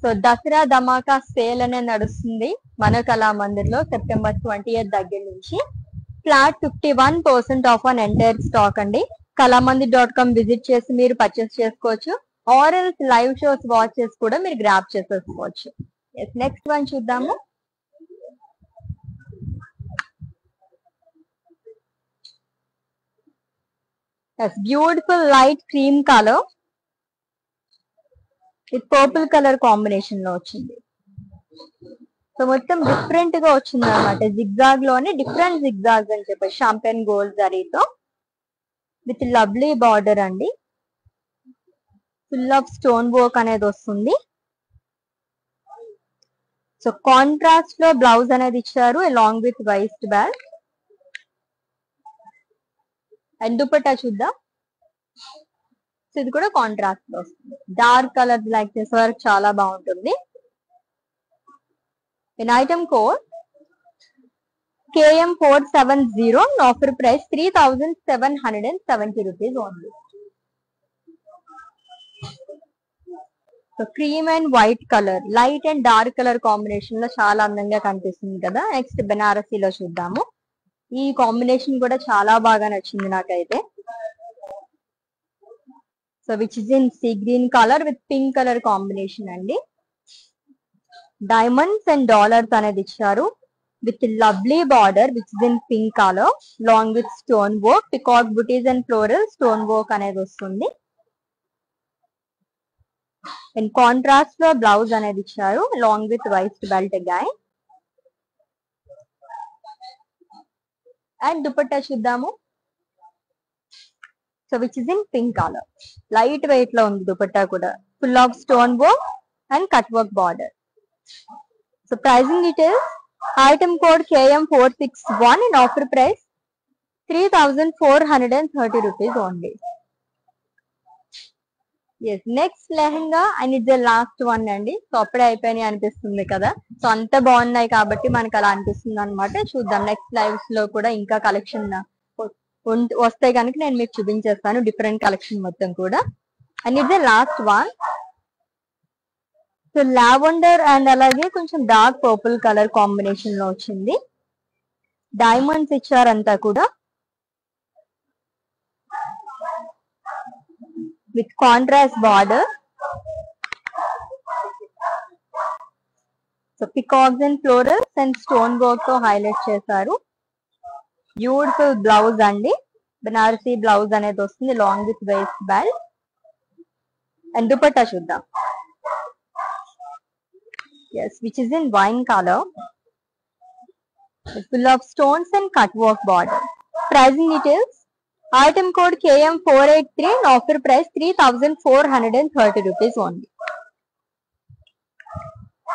సో దసరా ధమాకా సేల్ అనేది నడుస్తుంది మన కళామందిర్ లో సెప్టెంబర్ 20th దగ్గర నుంచి. Flat 51% of on entire stock అండి. కళామందిర్.com విజిట్ చేసి మీరు పర్చేస్ చేసుకోవచ్చు. ఆర్ఎల్స్ లైవ్ షోస్ వాచ్ చేసి కూడా మీరు గ్రాప్ చేసేసుకోవచ్చు. నెక్స్ట్ వన్ చూద్దాము. Beautiful light cream colour with purple colour combination లో వచ్చింది. సో మొత్తం డిఫరెంట్ గా వచ్చింది అనమాట. జిగ్జాగ్ లోనే డిఫరెంట్ జిగ్జాగ్స్ అని చెప్పి షాంపెన్ గోల్డ్ జరీతో విత్ లవ్లీ బార్డర్ అండి. ఫుల్ ఆఫ్ స్టోన్ వర్క్ అనేది వస్తుంది. సో కాంట్రాస్ట్ లో బ్లౌజ్ అనేది ఇచ్చారు along with waist bag. And dupatta చూద్దాం. సో ఇది కూడా కాంట్రాస్ట్ లో వస్తుంది. డార్క్ కలర్ లైక్ చేసే వరకు చాలా బాగుంటుంది. In item code KM470 offer price 3770 rupees only. So cream and white colour, light and dark colour combination లో చాలా అందంగా కనిపిస్తుంది కదా. నెక్స్ట్ బెనారసీలో చూద్దాము. ఈ కాంబినేషన్ కూడా చాలా బాగా నచ్చింది నాకైతే. So which is in sea green colour with pink colour combination అండి. డైమండ్స్ అండ్ డాలర్స్ అనేది ఇచ్చారు with lovely border which is in pink colour long with stone work, peacock buttis and floral stone work అనేది వస్తుంది. And contrast లో blouse అనేది ఇచ్చారు long with waist belt again. And dupatta చూద్దాము. So which is in pink colour, light weight లో ఉంది దుపట్టా కూడా. Full of stone work and cut work border. So pricing details. Item code KM461 and offer price 3430 rupees only. Yes, next lehenga and it's the last one అండి. సో అప్పుడే అయిపోయినాయి అనిపిస్తుంది కదా. So అంత బాగున్నాయి కాబట్టి మనకు అలా అనిపిస్తుంది అనమాట. చూద్దాం నెక్స్ట్ లైవ్స్ లో కూడా ఇంకా కలెక్షన్ వస్తే కనుక నేను మీకు చూపించేస్తాను డిఫరెంట్ కలెక్షన్ మొత్తం కూడా. And it's the last one. So lavender and అలాగే కొంచెం డార్క్ పర్పుల్ కలర్ కాంబినేషన్ లో వచ్చింది. డైమండ్స్ ఇచ్చారంతా కూడా with contrast border. So peacocks and florals and stone work తో హైలైట్ చేశారు. బ్యూటిఫుల్ బ్లౌజ్ అండి. బనారసీ బ్లౌజ్ అనేది వస్తుంది long with waist belt. And dupatta చూద్దాం. Yes, which is in wine color. It's full of stones and cut work border. Pricing details. Item code KM483 and offer price 3,430 rupees only.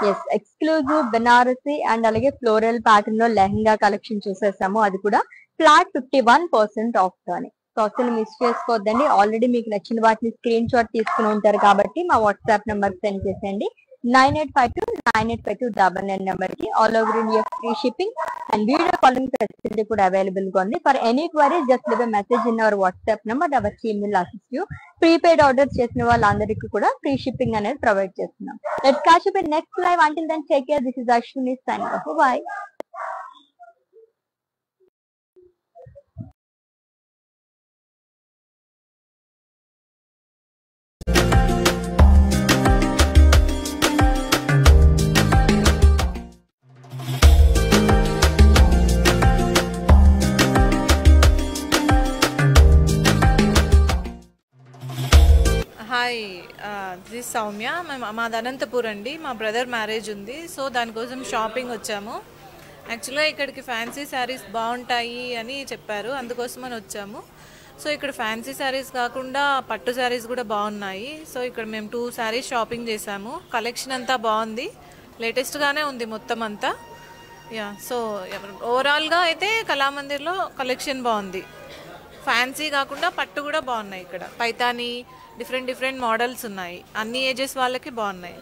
Yes, exclusive Banarasi and అలాగే floral pattern లో lehenga collection చూసేసాము. అది కూడా flat 51% of తోని. So అసలు miss చేసుకోవద్దండి. Already మీకు నచ్చిన వాటిని స్క్రీన్ షాట్ తీసుకుని ఉంటారు కాబట్టి మా వాట్సాప్ నెంబర్ సెండ్ చేసేయండి. 9852985299 నెంబర్ కి all over India free shipping and video calling facility కూడా అవైలబుల్ గా ఉంది. For any queries just leave a message in our WhatsApp number, our team will assist you. Prepaid order చేసిన వాళ్ళందరికీ కూడా free shipping అనేది provide చేస్తున్నాం. Let's catch up in next live. Until then take care. This is Ashwini signing off. Bye. Hi, this Soumya. మాది అనంతపూర్ అండి. మా brother marriage ఉంది, so దానికోసం షాపింగ్ వచ్చాము. యాక్చువల్గా ఇక్కడికి ఫ్యాన్సీ శారీస్ బాగుంటాయి అని చెప్పారు, అందుకోసమని వచ్చాము. సో ఇక్కడ ఫ్యాన్సీ శారీస్ కాకుండా పట్టు శారీస్ కూడా బాగున్నాయి. సో ఇక్కడ మేము 2 శారీస్ షాపింగ్ చేసాము. కలెక్షన్ అంతా బాగుంది, లేటెస్ట్గానే ఉంది మొత్తం అంతా. యా, సో ఓవరాల్గా అయితే కళామందిర్లో కలెక్షన్ బాగుంది. ఫ్యాన్సీ కాకుండా పట్టు కూడా బాగున్నాయి. ఇక్కడ పైతాని డిఫరెంట్ మోడల్స్ ఉన్నాయి. అన్ని ఏజెస్ వాళ్ళకి బాగున్నాయి.